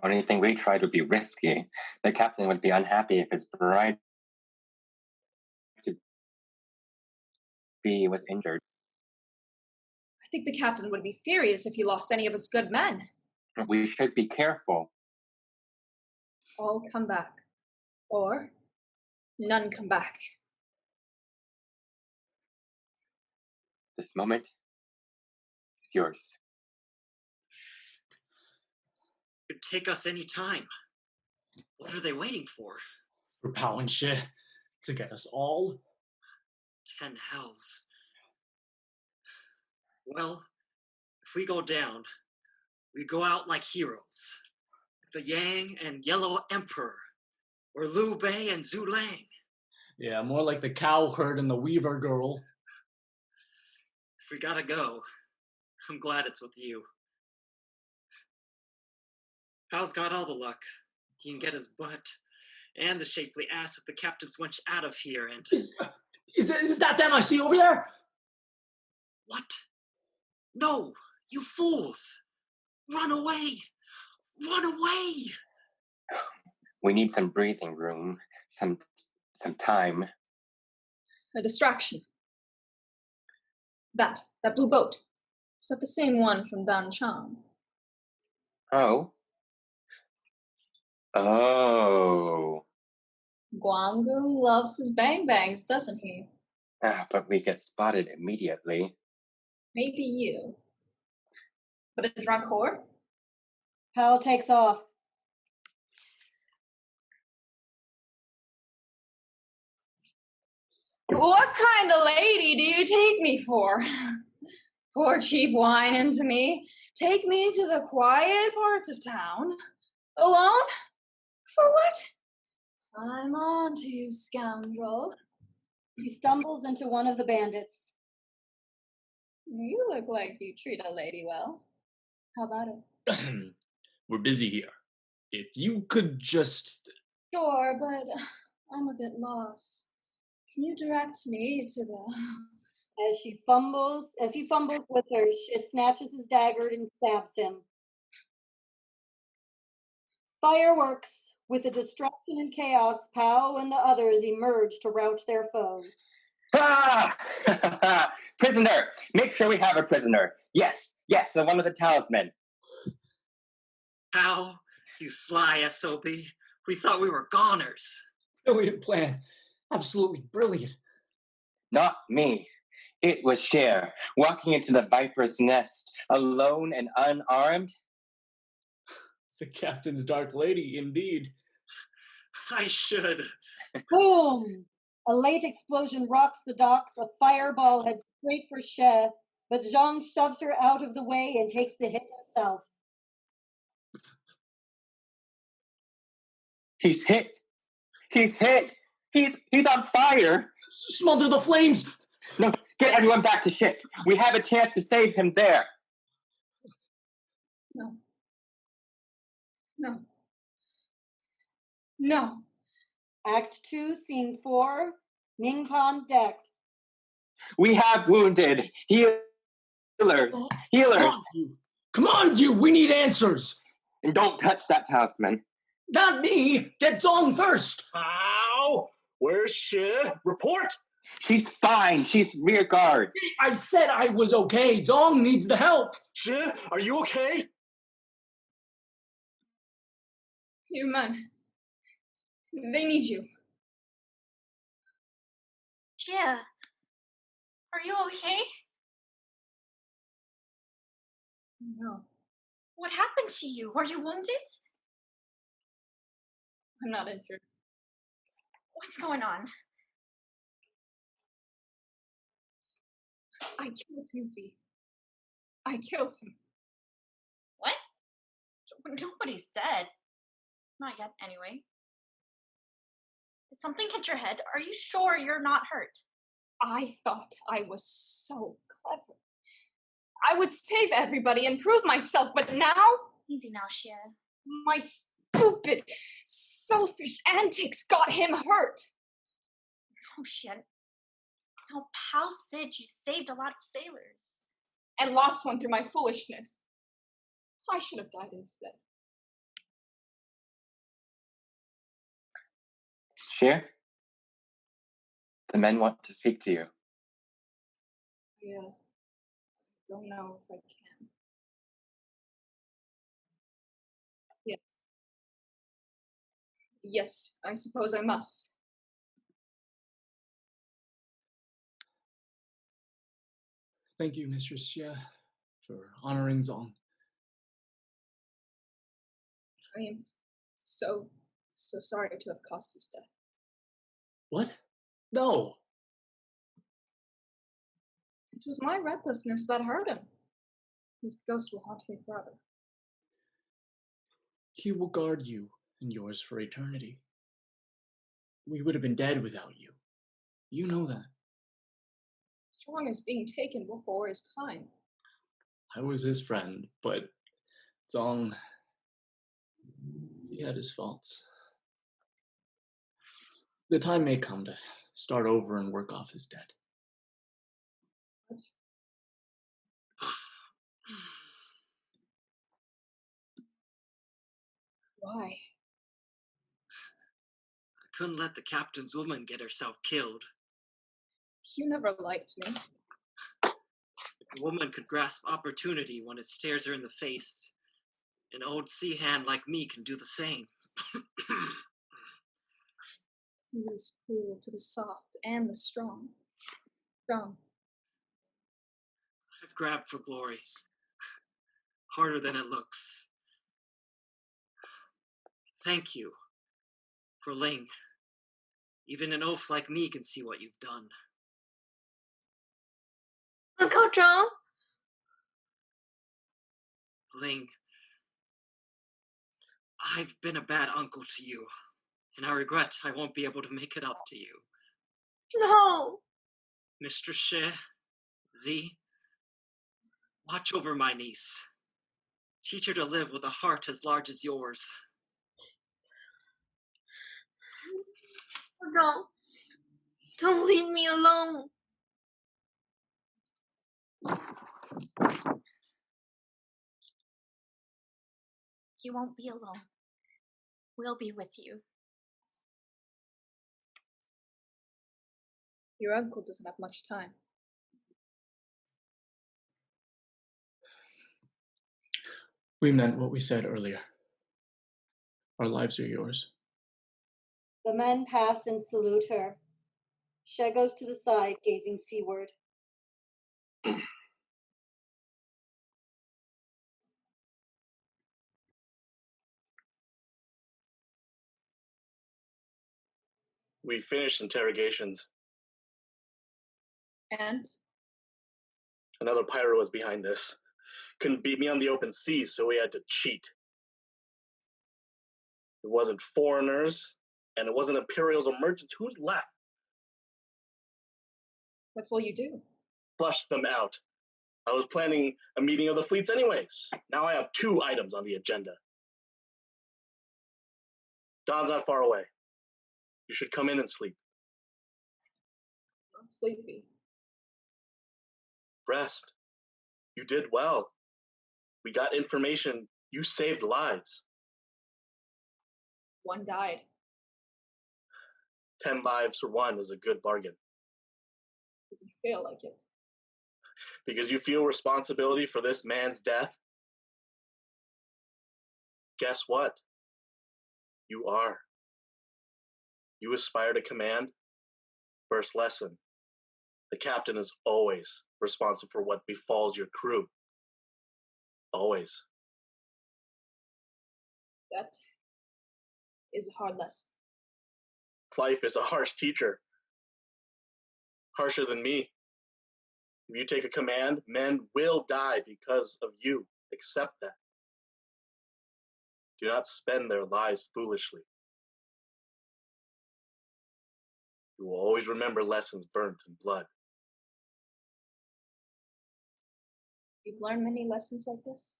Only thing we tried would be risky. The captain would be unhappy if his bride to be was injured. I think the captain would be furious if he lost any of his good men. We should be careful. All come back. Or none come back. This moment is yours. It could take us any time. What are they waiting for? For Pao and Shih to get us all. 10 hells. Well, if we go down, we go out like heroes. The Yang and Yellow Emperor, or Liu Bei and Zhu Lang. Yeah, more like the cow herd and the weaver girl. If we gotta go, I'm glad it's with you. Pao's got all the luck. He can get his butt and the shapely ass of the captain's wench out of here and... Is that them I see over there? What? No, you fools! Run away! Run away! We need some breathing room, some time. A distraction. That blue boat. Is that the same one from Dan Chan? Oh. Guanggung loves his bang-bangs, doesn't he? But we get spotted immediately. Maybe you. But a drunk whore? Pao takes off. What kind of lady do you take me for? Pour cheap wine into me, take me to the quiet parts of town. Alone? For what? I'm on to you, scoundrel. He stumbles into one of the bandits. You look like you treat a lady well. How about it? We're busy here. If you could just... Sure, but I'm a bit lost. Can you direct me to the... As he fumbles with her, she snatches his dagger and stabs him. Fireworks. With the destruction and chaos, Pao and the others emerge to rout their foes. Ah! Prisoner! Make sure we have a prisoner. Yes, the one with the talisman. How? You sly SOB. We thought we were goners. Brilliant plan. Absolutely brilliant. Not me. It was Shih, walking into the viper's nest, alone and unarmed. The captain's dark lady, indeed. I should. Boom! A late explosion rocks the docks. A fireball heads straight for Shih, but Zhang shoves her out of the way and takes the hit himself. He's hit. He's on fire. Smother the flames. No, get everyone back to ship. We have a chance to save him there. No. Act 2, Scene 4, Ningpan decked. We have wounded. Healers. Come on, you. We need answers. And don't touch that talisman. Not me. Get Zong first. Ow! Where's Shih? Report! She's fine. She's rear guard. I said I was okay. Zong needs the help. Shih, are you okay? You men. They need you. Shih, are you okay? No, What happened to you? Were you wounded? I'm not injured. What's going on? I killed him, Z. I killed him. What? Nobody's dead. Not yet, anyway. Did something hit your head? Are you sure you're not hurt? I thought I was so clever. I would save everybody and prove myself, but now... Easy now, Shih. My stupid, selfish antics got him hurt. Oh, shit. Now, Pal said you saved a lot of sailors. And lost one through my foolishness. I should have died instead. Shih, the men want to speak to you. Yeah, I don't know if I can. Yes. Yes, I suppose I must. Thank you, Mistress Shih, for honoring Zong. I am so sorry to have caused his death. What? No. It was my recklessness that hurt him. His ghost will haunt me forever. He will guard you and yours for eternity. We would have been dead without you. You know that. Zhang is being taken before his time. I was his friend, but Zong, he had his faults. The time may come to start over and work off his debt. What? Why? I couldn't let the captain's woman get herself killed. You never liked me. A woman could grasp opportunity when it stares her in the face. An old sea hand like me can do the same. He is cruel to the soft and the strong. Strong. I've grabbed for glory. Harder than it looks. Thank you. For Ling. Even an oaf like me can see what you've done. Uncle Zhang? Ling, I've been a bad uncle to you, and I regret I won't be able to make it up to you. No. Mr. Shih, Z, watch over my niece. Teach her to live with a heart as large as yours. No, don't leave me alone. You won't be alone. We'll be with you. Your uncle doesn't have much time. We meant what we said earlier. Our lives are yours. The men pass and salute her. Shih goes to the side, gazing seaward. We finished interrogations. And? Another pirate was behind this. Couldn't beat me on the open sea, so we had to cheat. It wasn't foreigners, and it wasn't Imperials or merchants. Who's left? What will you do? Flush them out. I was planning a meeting of the fleets anyways. Now I have 2 items on the agenda. Dawn's not far away. You should come in and sleep. I'm sleepy. Rest. You did well. We got information. You saved lives. 1 died. 10 lives for 1 is a good bargain. Doesn't feel like it. Because you feel responsibility for this man's death? Guess what? You are. You aspire to command? First lesson. The captain is always responsible for what befalls your crew. Always. That is a hard lesson. Life is a harsh teacher. Harsher than me. If you take a command, men will die because of you. Accept that. Do not spend their lives foolishly. You will always remember lessons burnt in blood. You've learned many lessons like this?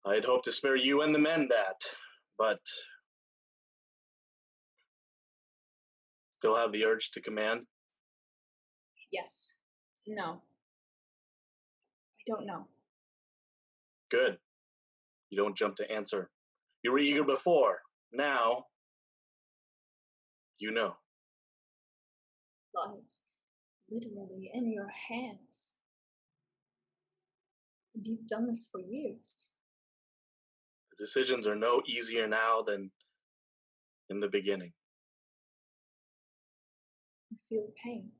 I had hoped to spare you and the men that, but still have the urge to command? Yes. No. I don't know. Good. You don't jump to answer. You were eager before. Now, you know. Lives literally in your hands. And you've done this for years. The decisions are no easier now than in the beginning. You feel pain.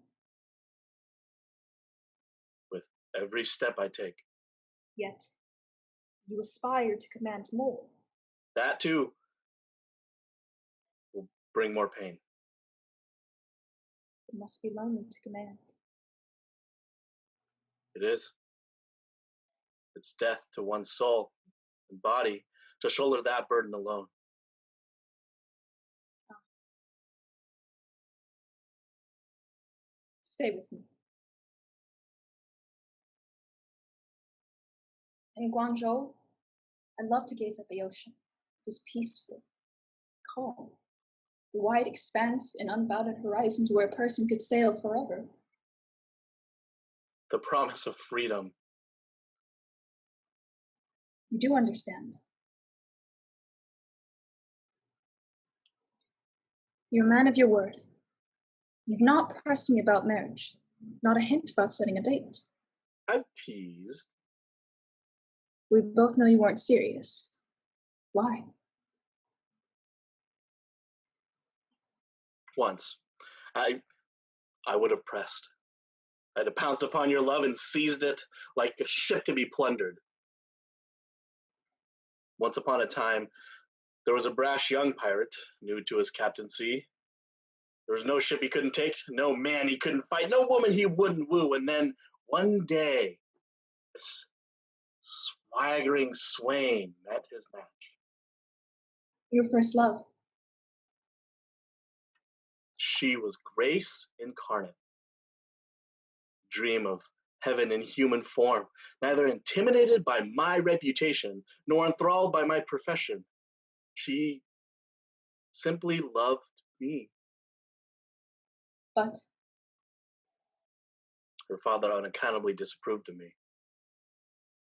With every step I take. Yet, you aspire to command more. That too will bring more pain. It must be lonely to command. It is. It's death to one's soul and body to shoulder that burden alone. Stay with me. In Guangzhou, I love to gaze at the ocean. It was peaceful, calm, the wide expanse and unbounded horizons where a person could sail forever. The promise of freedom. You do understand. You're a man of your word. You've not pressed me about marriage, not a hint about setting a date. I've teased. We both know you weren't serious. Why? Once, I would have pressed. I'd have pounced upon your love and seized it like a ship to be plundered. Once upon a time, there was a brash young pirate, new to his captaincy. There was no ship he couldn't take, no man he couldn't fight, no woman he wouldn't woo. And then one day, this swaggering swain met his match. Your first love. She was grace incarnate. Dream of heaven in human form, neither intimidated by my reputation, nor enthralled by my profession. She simply loved me. But her father unaccountably disapproved of me.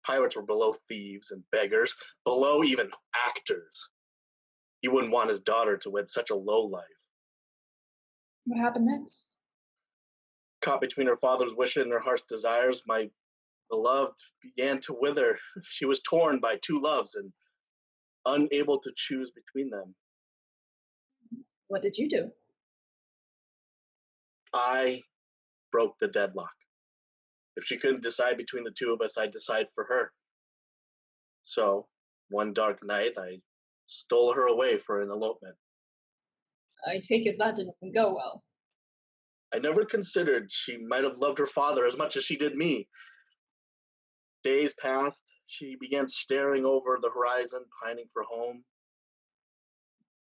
Pirates were below thieves and beggars, below even actors. He wouldn't want his daughter to wed such a lowlife. What happened next? Caught between her father's wishes and her heart's desires, my beloved began to wither. She was torn by two loves and unable to choose between them. What did you do? I broke the deadlock. If she couldn't decide between the two of us, I'd decide for her. So, one dark night, I stole her away for an elopement. I take it that didn't go well. I never considered she might have loved her father as much as she did me. Days passed. She began staring over the horizon, pining for home.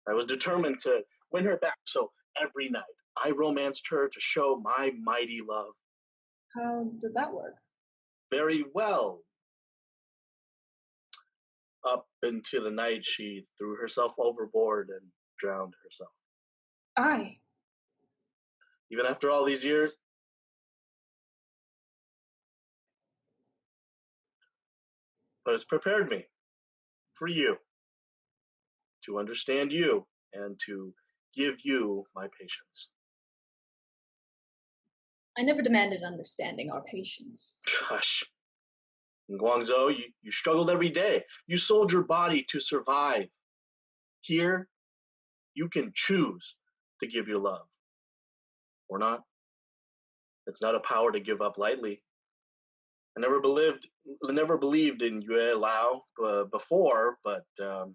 I was determined to win her back, so every night I romanced her to show my mighty love. How did that work? Very well. Up into the night, she threw herself overboard and drowned herself. Aye. Even after all these years, but it's prepared me for you, to understand you, and to give you my patience. I never demanded understanding or patience. Gosh. In Guangzhou, you struggled every day. You sold your body to survive. Here, you can choose to give your love. Or not. It's not a power to give up lightly. I never believed in Yue Lao before, but That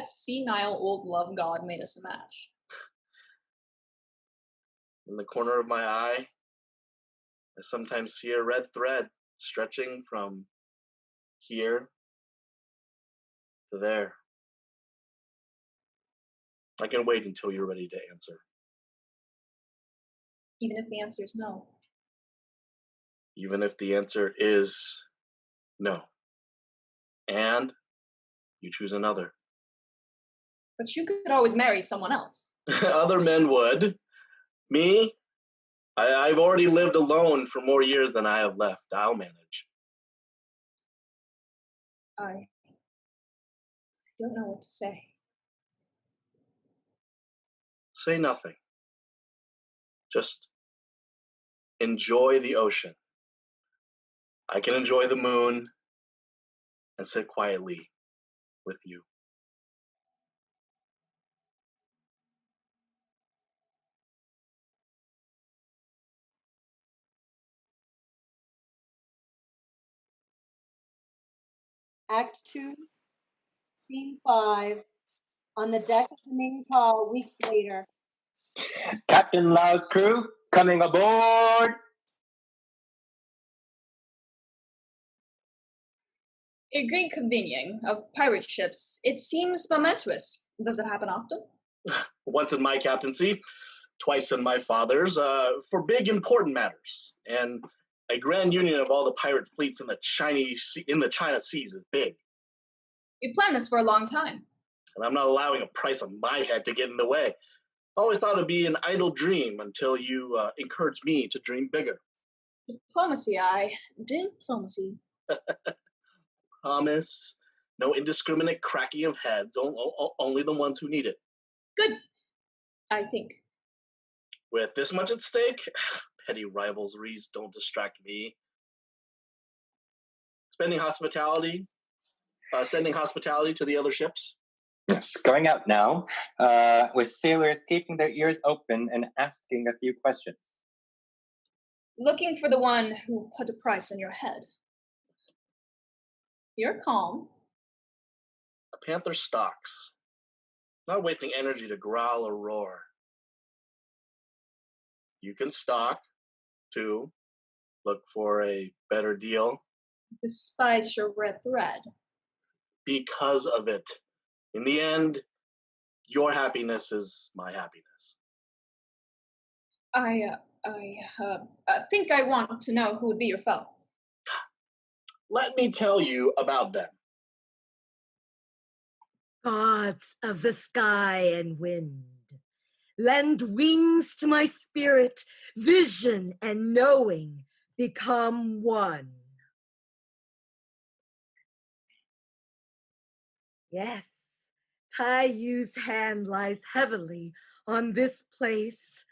senile old love god made us a match. in the corner of my eye, I sometimes see a red thread stretching from here to there. I can wait until you're ready to answer. Even if the answer is no. Even if the answer is no. And you choose another. But you could always marry someone else. Other men would. Me? I've already lived alone for more years than I have left. I'll manage. I don't know what to say. Say nothing. Just enjoy the ocean. I can enjoy the moon and sit quietly with you. Act 2, Scene 5, on the deck of the Ming Pao weeks later. Captain Lau's crew coming aboard. A great convening of pirate ships. It seems momentous. Does it happen often? Once in my captaincy, twice in my father's, for big important matters. And a grand union of all the pirate fleets in the China seas is big. You planned this for a long time. And I'm not allowing a price on my head to get in the way. I always thought it'd be an idle dream until you encouraged me to dream bigger. Diplomacy. Diplomacy. Promise. No indiscriminate cracking of heads, only the ones who need it. Good, I think. With this much at stake, petty rivalries don't distract me. Sending hospitality to the other ships. Yes, going out now, with sailors keeping their ears open and asking a few questions. Looking for the one who put a price on your head. You're calm. A panther stalks, not wasting energy to growl or roar. You can stalk, too, look for a better deal. Despite your red thread. Because of it. In the end, your happiness is my happiness. I think I want to know who would be your foe. Let me tell you about them. Gods of the sky and wind, lend wings to my spirit, vision and knowing become one. Yes, Tai Yu's hand lies heavily on this place.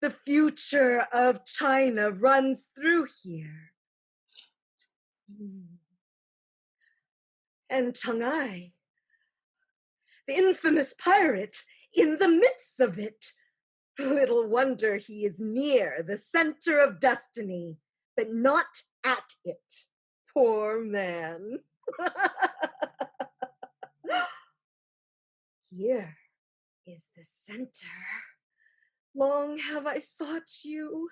The future of China runs through here. And Chang'ai, the infamous pirate, in the midst of it. Little wonder he is near the center of destiny, but not at it. Poor man. Here is the center. Long have I sought you,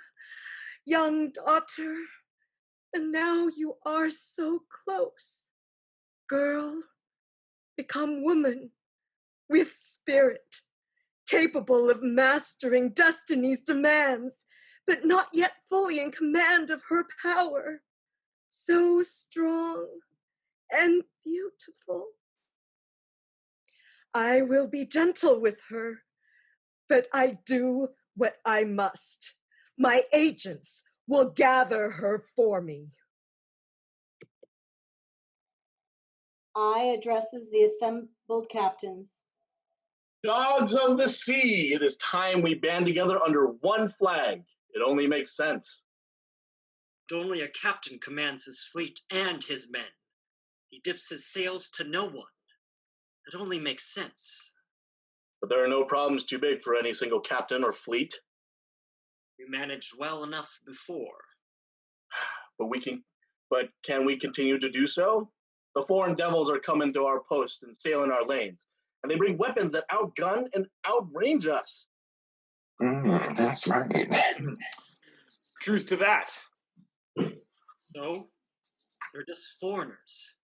young daughter, and now you are so close. Girl, become woman with spirit, capable of mastering destiny's demands, but not yet fully in command of her power. So strong and beautiful. I will be gentle with her, but I do what I must. My agents will gather her for me. I addresses the assembled captains. Dogs of the sea, it is time we band together under one flag. It only makes sense. But only a captain commands his fleet and his men. He dips his sails to no one. It only makes sense. But there are no problems too big for any single captain or fleet. We managed well enough before. But can we continue to do so? The foreign devils are coming to our post and sailing our lanes, and they bring weapons that outgun and outrange us. That's right. Truce to that. So, they're just foreigners.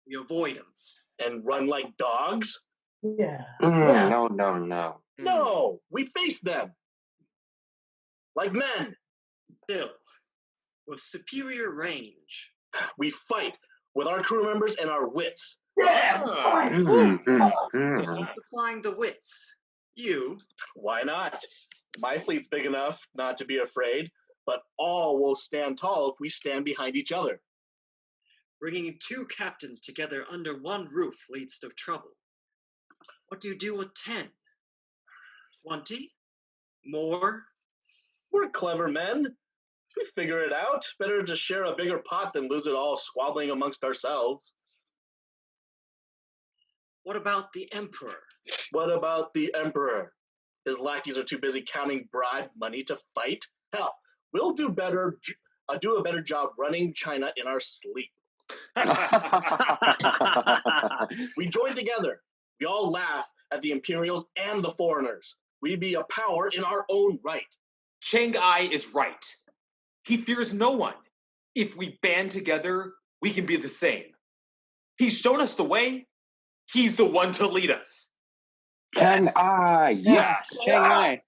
We avoid them. And run like dogs? Yeah. No. No, we face them. Like men. Still, with superior range. We fight with our crew members and our wits. Supplying the wits. You? Why not? My fleet's big enough not to be afraid, but all will stand tall if we stand behind each other. Bringing two captains together under one roof leads to trouble. What do you do with 10? 20? More? We're clever men. We figure it out. Better to share a bigger pot than lose it all squabbling amongst ourselves. What about the Emperor? What about the Emperor? His lackeys are too busy counting bribe money to fight. Hell, we'll do a better job running China in our sleep. We join together. We all laugh at the Imperials and the foreigners. We'd be a power in our own right. Chang'ai is right. He fears no one. If we band together, we can be the same. He's shown us the way. He's the one to lead us. Chang'ai, yes, Chang'ai.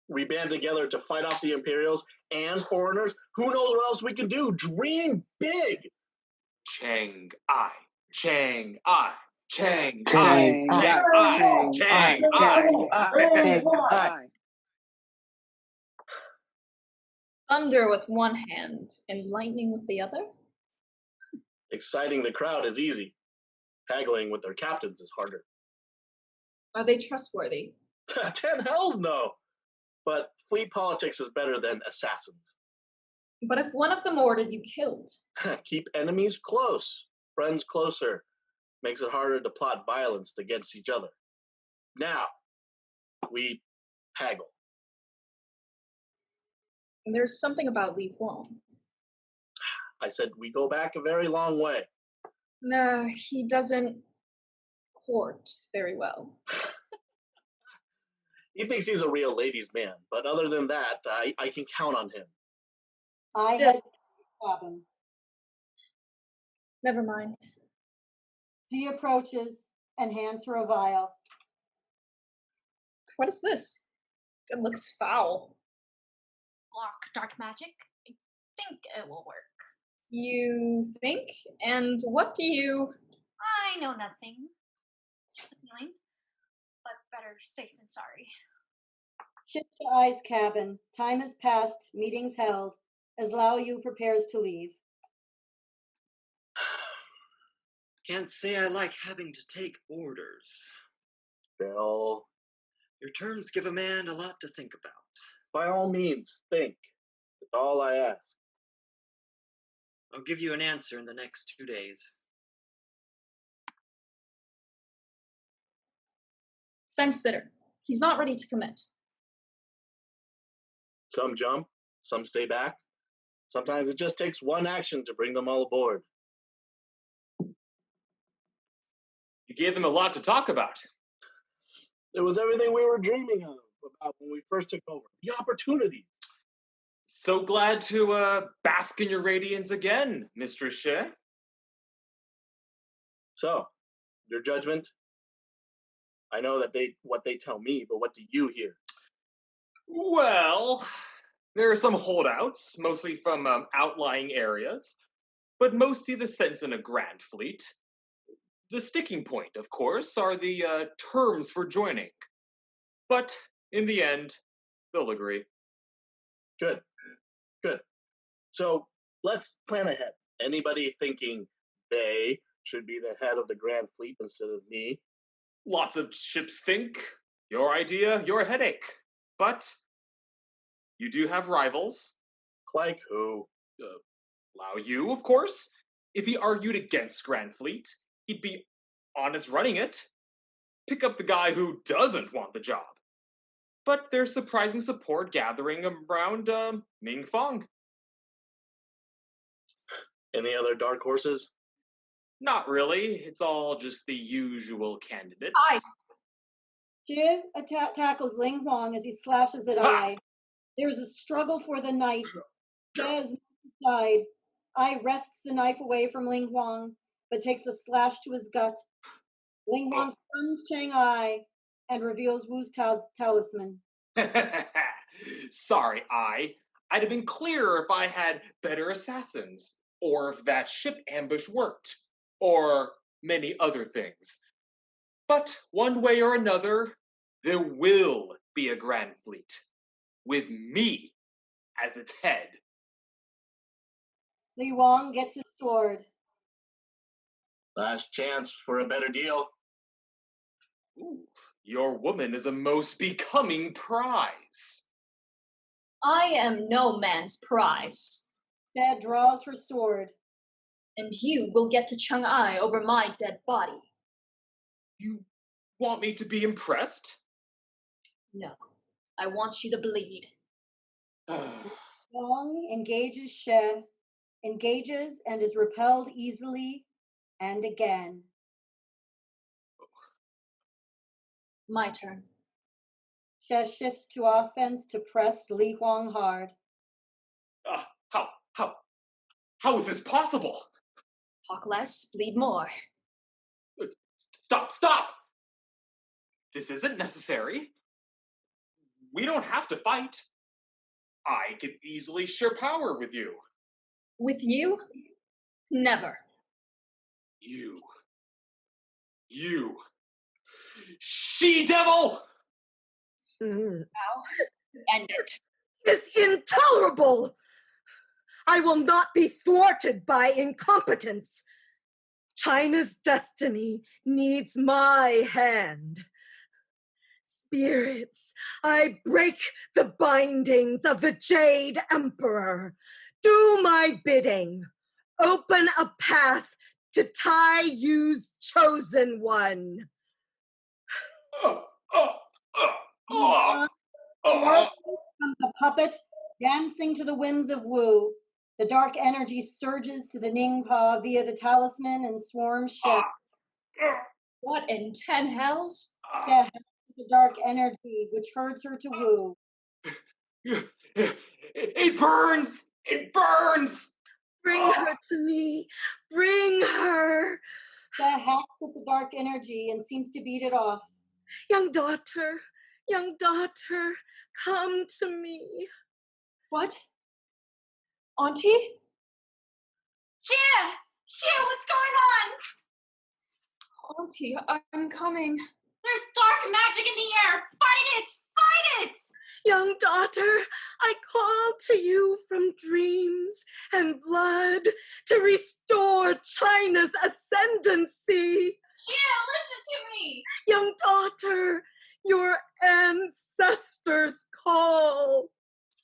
We band together to fight off the Imperials and foreigners. Who knows what else we can do? Dream big. Chang'ai, Chang'ai, Chang'ai, Chang'ai. Thunder with one hand and lightning with the other? Exciting the crowd is easy. Haggling with their captains is harder. Are they trustworthy? 10 hells no. But fleet politics is better than assassins. But if one of them ordered you killed? Keep enemies close, friends closer. Makes it harder to plot violence against each other. Now, we haggle. There's something about Li Huang. I said we go back a very long way. No, he doesn't court very well. He thinks he's a real ladies' man, but other than that, I can count on him. I had cabin. Never mind. Z approaches and hands her a vial. What is this? It looks foul. block dark magic. I think it will work. You think? And what do you... I know nothing. It's just a feeling. But better safe than sorry. Ship to Ai's cabin. Time has passed. Meetings held. As Lao Yu prepares to leave. Can't say I like having to take orders. Bill, Your terms give a man a lot to think about. by all means, think. That's all I ask. I'll give you an answer in the next 2 days. Fence sitter. He's not ready to commit. Some jump, some stay back. Sometimes it just takes one action to bring them all aboard. You gave them a lot to talk about. It was everything we were dreaming of about when we first took over. The opportunity. So glad to bask in your radiance again, Mr. Shih. So, your judgment? I know that what they tell me, but what do you hear? Well, there are some holdouts, mostly from outlying areas, but most see the sense in a grand fleet. The sticking point, of course, are the terms for joining. But in the end, they'll agree. Good. Good. So let's plan ahead. Anybody thinking they should be the head of the Grand Fleet instead of me? Lots of ships think. Your idea, your headache. But you do have rivals. Like who? Lao Yu, of course. If he argued against Grand Fleet, he'd be honest running it. Pick up the guy who doesn't want the job. But there's surprising support gathering around Ming Fong. Any other dark horses? Not really. It's all just the usual candidates. Ai! Shih tackles Ling Huang as he slashes at Ai. There's a struggle for the knife. Shih is aside. Ai wrests the knife away from Ling Huang, but takes a slash to his gut. Ling Huang stuns Chang Ai and reveals Wu's talisman. Sorry, I'd have been clearer if I had better assassins, or if that ship ambush worked, or many other things. But one way or another, there will be a Grand Fleet, with me as its head. Li Wang gets his sword. Last chance for a better deal. Ooh, your woman is a most becoming prize. I am no man's prize. Dad draws her sword. And you will get to Chang'ai over my dead body. You want me to be impressed? No, I want you to bleed. Wang engages Shih, engages and is repelled easily, and again. My turn. Shih shifts to offense to press Li Huang hard. How is this possible? Talk less, bleed more. Stop! This isn't necessary. We don't have to fight. I can easily share power with you. With you? Never. You. She-devil! Now, end it. It's intolerable! I will not be thwarted by incompetence. China's destiny needs my hand. Spirits, I break the bindings of the Jade Emperor. Do my bidding. Open a path to Tai Yu's chosen one. From the puppet, dancing to the whims of Wu. The dark energy surges to the Ningpa via the talisman and swarms Shih. What in 10 hells? Shih the dark energy, which herds her to Wu. It burns! It burns! Bring her to me. Bring her. Shih hacks at the dark energy and seems to beat it off. Young daughter, come to me. What? Auntie? Shih, what's going on? Auntie, I'm coming. There's dark magic in the air. Fight it! Fight it! Young daughter, I call to you from dreams and blood to restore China's ascendancy. Shih, listen to me. Young daughter, your ancestors call.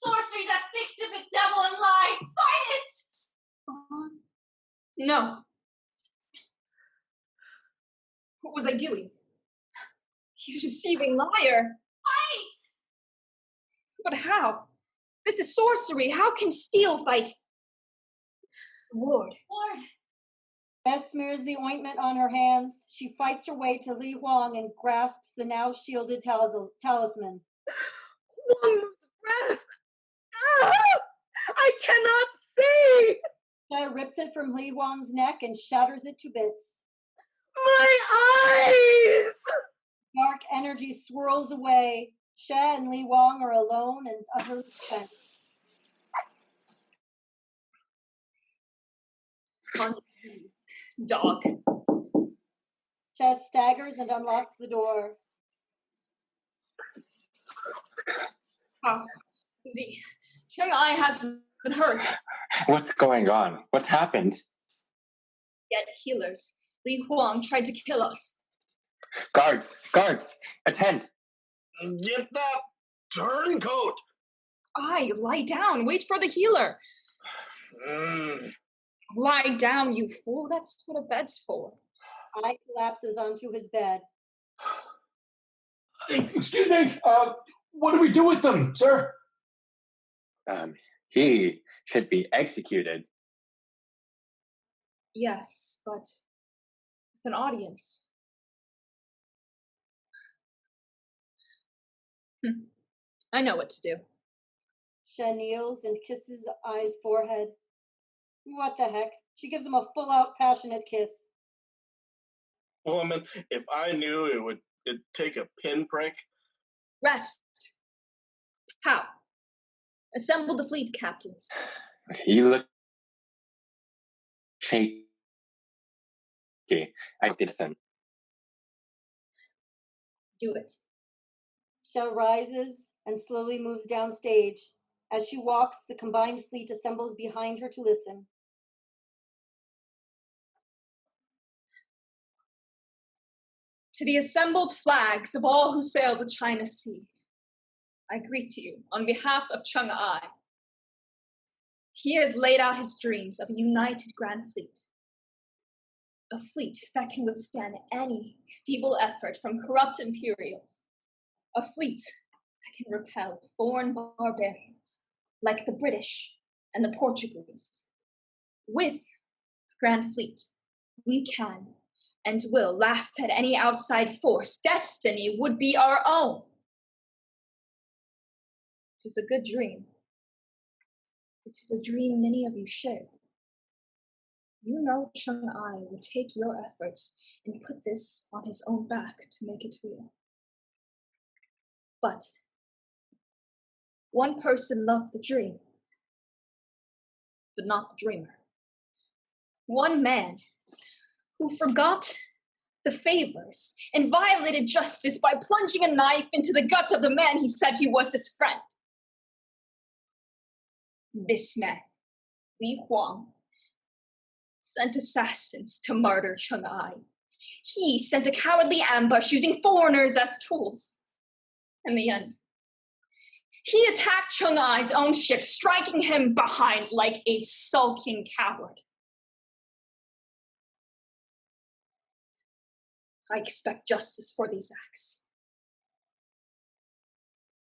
Sorcery that seeks to bedevil and lie. Fight it! No. What was I doing? You deceiving liar. Fight! But how? This is sorcery. How can steel fight? Lord. Beth smears the ointment on her hands. She fights her way to Li Huang and grasps the now shielded talisman. One breath. Ah! I cannot see. Shih rips it from Li Huang's neck and shatters it to bits. My eyes! Dark energy swirls away. Shih and Li Huang are alone and utterly spent. Dog. Shih staggers and unlocks the door. Oh, Chang'ai has been hurt. What's going on? What's happened? Yet healers. Li Huang tried to kill us. Guards! Attend! Get that turncoat! Lie down. Wait for the healer. Lie down, you fool. That's what a bed's for. Collapses onto his bed. Excuse me. What do we do with them, sir? He should be executed. Yes, but with an audience. I know what to do. Shih kneels and kisses Ai's forehead. What the heck? She gives him a full-out passionate kiss. Woman, if I knew it'd take a pinprick. Rest. How? Assemble the fleet captains. He looked shaky. I did some. Do it. Shih rises and slowly moves downstage. As she walks, the combined fleet assembles behind her to listen. To the assembled flags of all who sail the China Sea, I greet you on behalf of Chang'ai. He has laid out his dreams of a united Grand Fleet. A fleet that can withstand any feeble effort from corrupt imperials. A fleet that can repel foreign barbarians like the British and the Portuguese. With the Grand Fleet, we can and will laugh at any outside force. Destiny would be our own. It is a good dream. It is a dream many of you share. You know Chang'ai would take your efforts and put this on his own back to make it real. But one person loved the dream, but not the dreamer. One man who forgot the favors and violated justice by plunging a knife into the gut of the man he said he was his friend. This man, Li Huang, sent assassins to murder Chang'ai. He sent a cowardly ambush using foreigners as tools. In the end, he attacked Chang'ai's own ship, striking him behind like a sulking coward. I expect justice for these acts.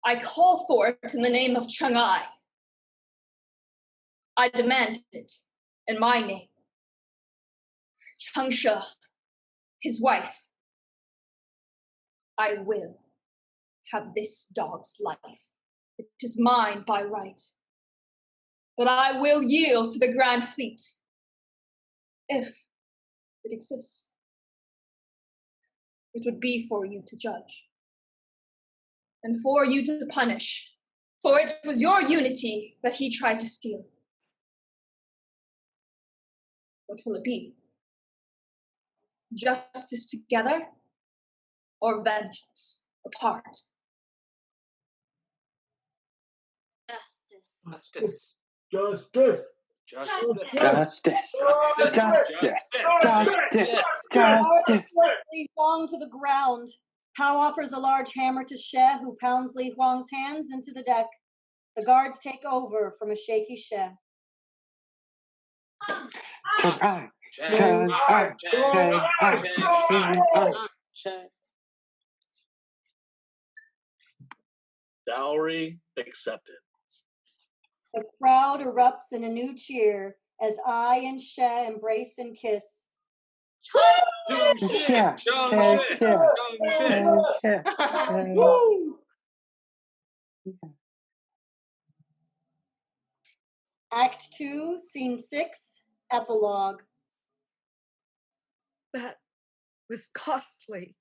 I call for it in the name of Chang'ai. I demand it in my name. Changshe, his wife. I will have this dog's life. It is mine by right. But I will yield to the Grand Fleet, if it exists. It would be for you to judge, and for you to punish For it was your unity that he tried to steal. What will it be? Justice together or vengeance apart? Justice. Justice. Justice. Justice. Justice. Justice. Justice. Justice. Li Huang to the ground. Hao offers a large hammer to Shih, who pounds Li Huang's hands into the deck. The guards take over from a shaky Shih. Chang, Chang, Chang. Dowry accepted. The crowd erupts in a new cheer as I and Shih embrace and kiss. Chung shit. Chung shit. Chung shit. Woo! Act 2, Scene 6, Epilogue. That was costly.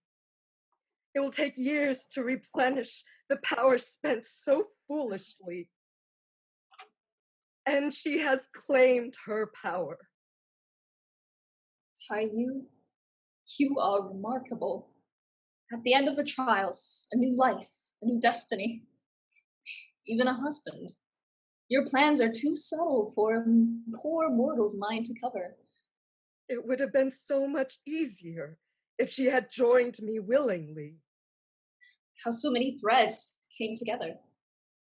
It will take years to replenish the power spent so foolishly. And she has claimed her power. Taiyu, you are remarkable. At the end of the trials, a new life, a new destiny, even a husband. Your plans are too subtle for a poor mortal's mind to cover. It would have been so much easier if she had joined me willingly. How so many threads came together.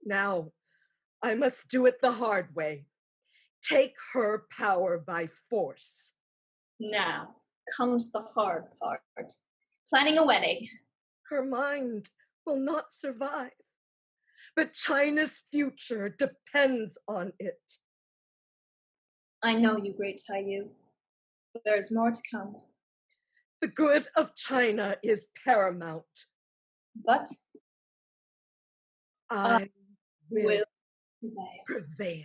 Now, I must do it the hard way. Take her power by force. Now comes the hard part. Planning a wedding. Her mind will not survive. But China's future depends on it. I know you, great Taiyu. There is more to come. The good of China is paramount. But I will prevail.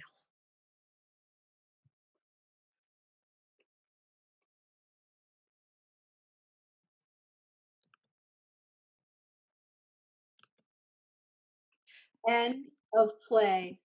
End of play.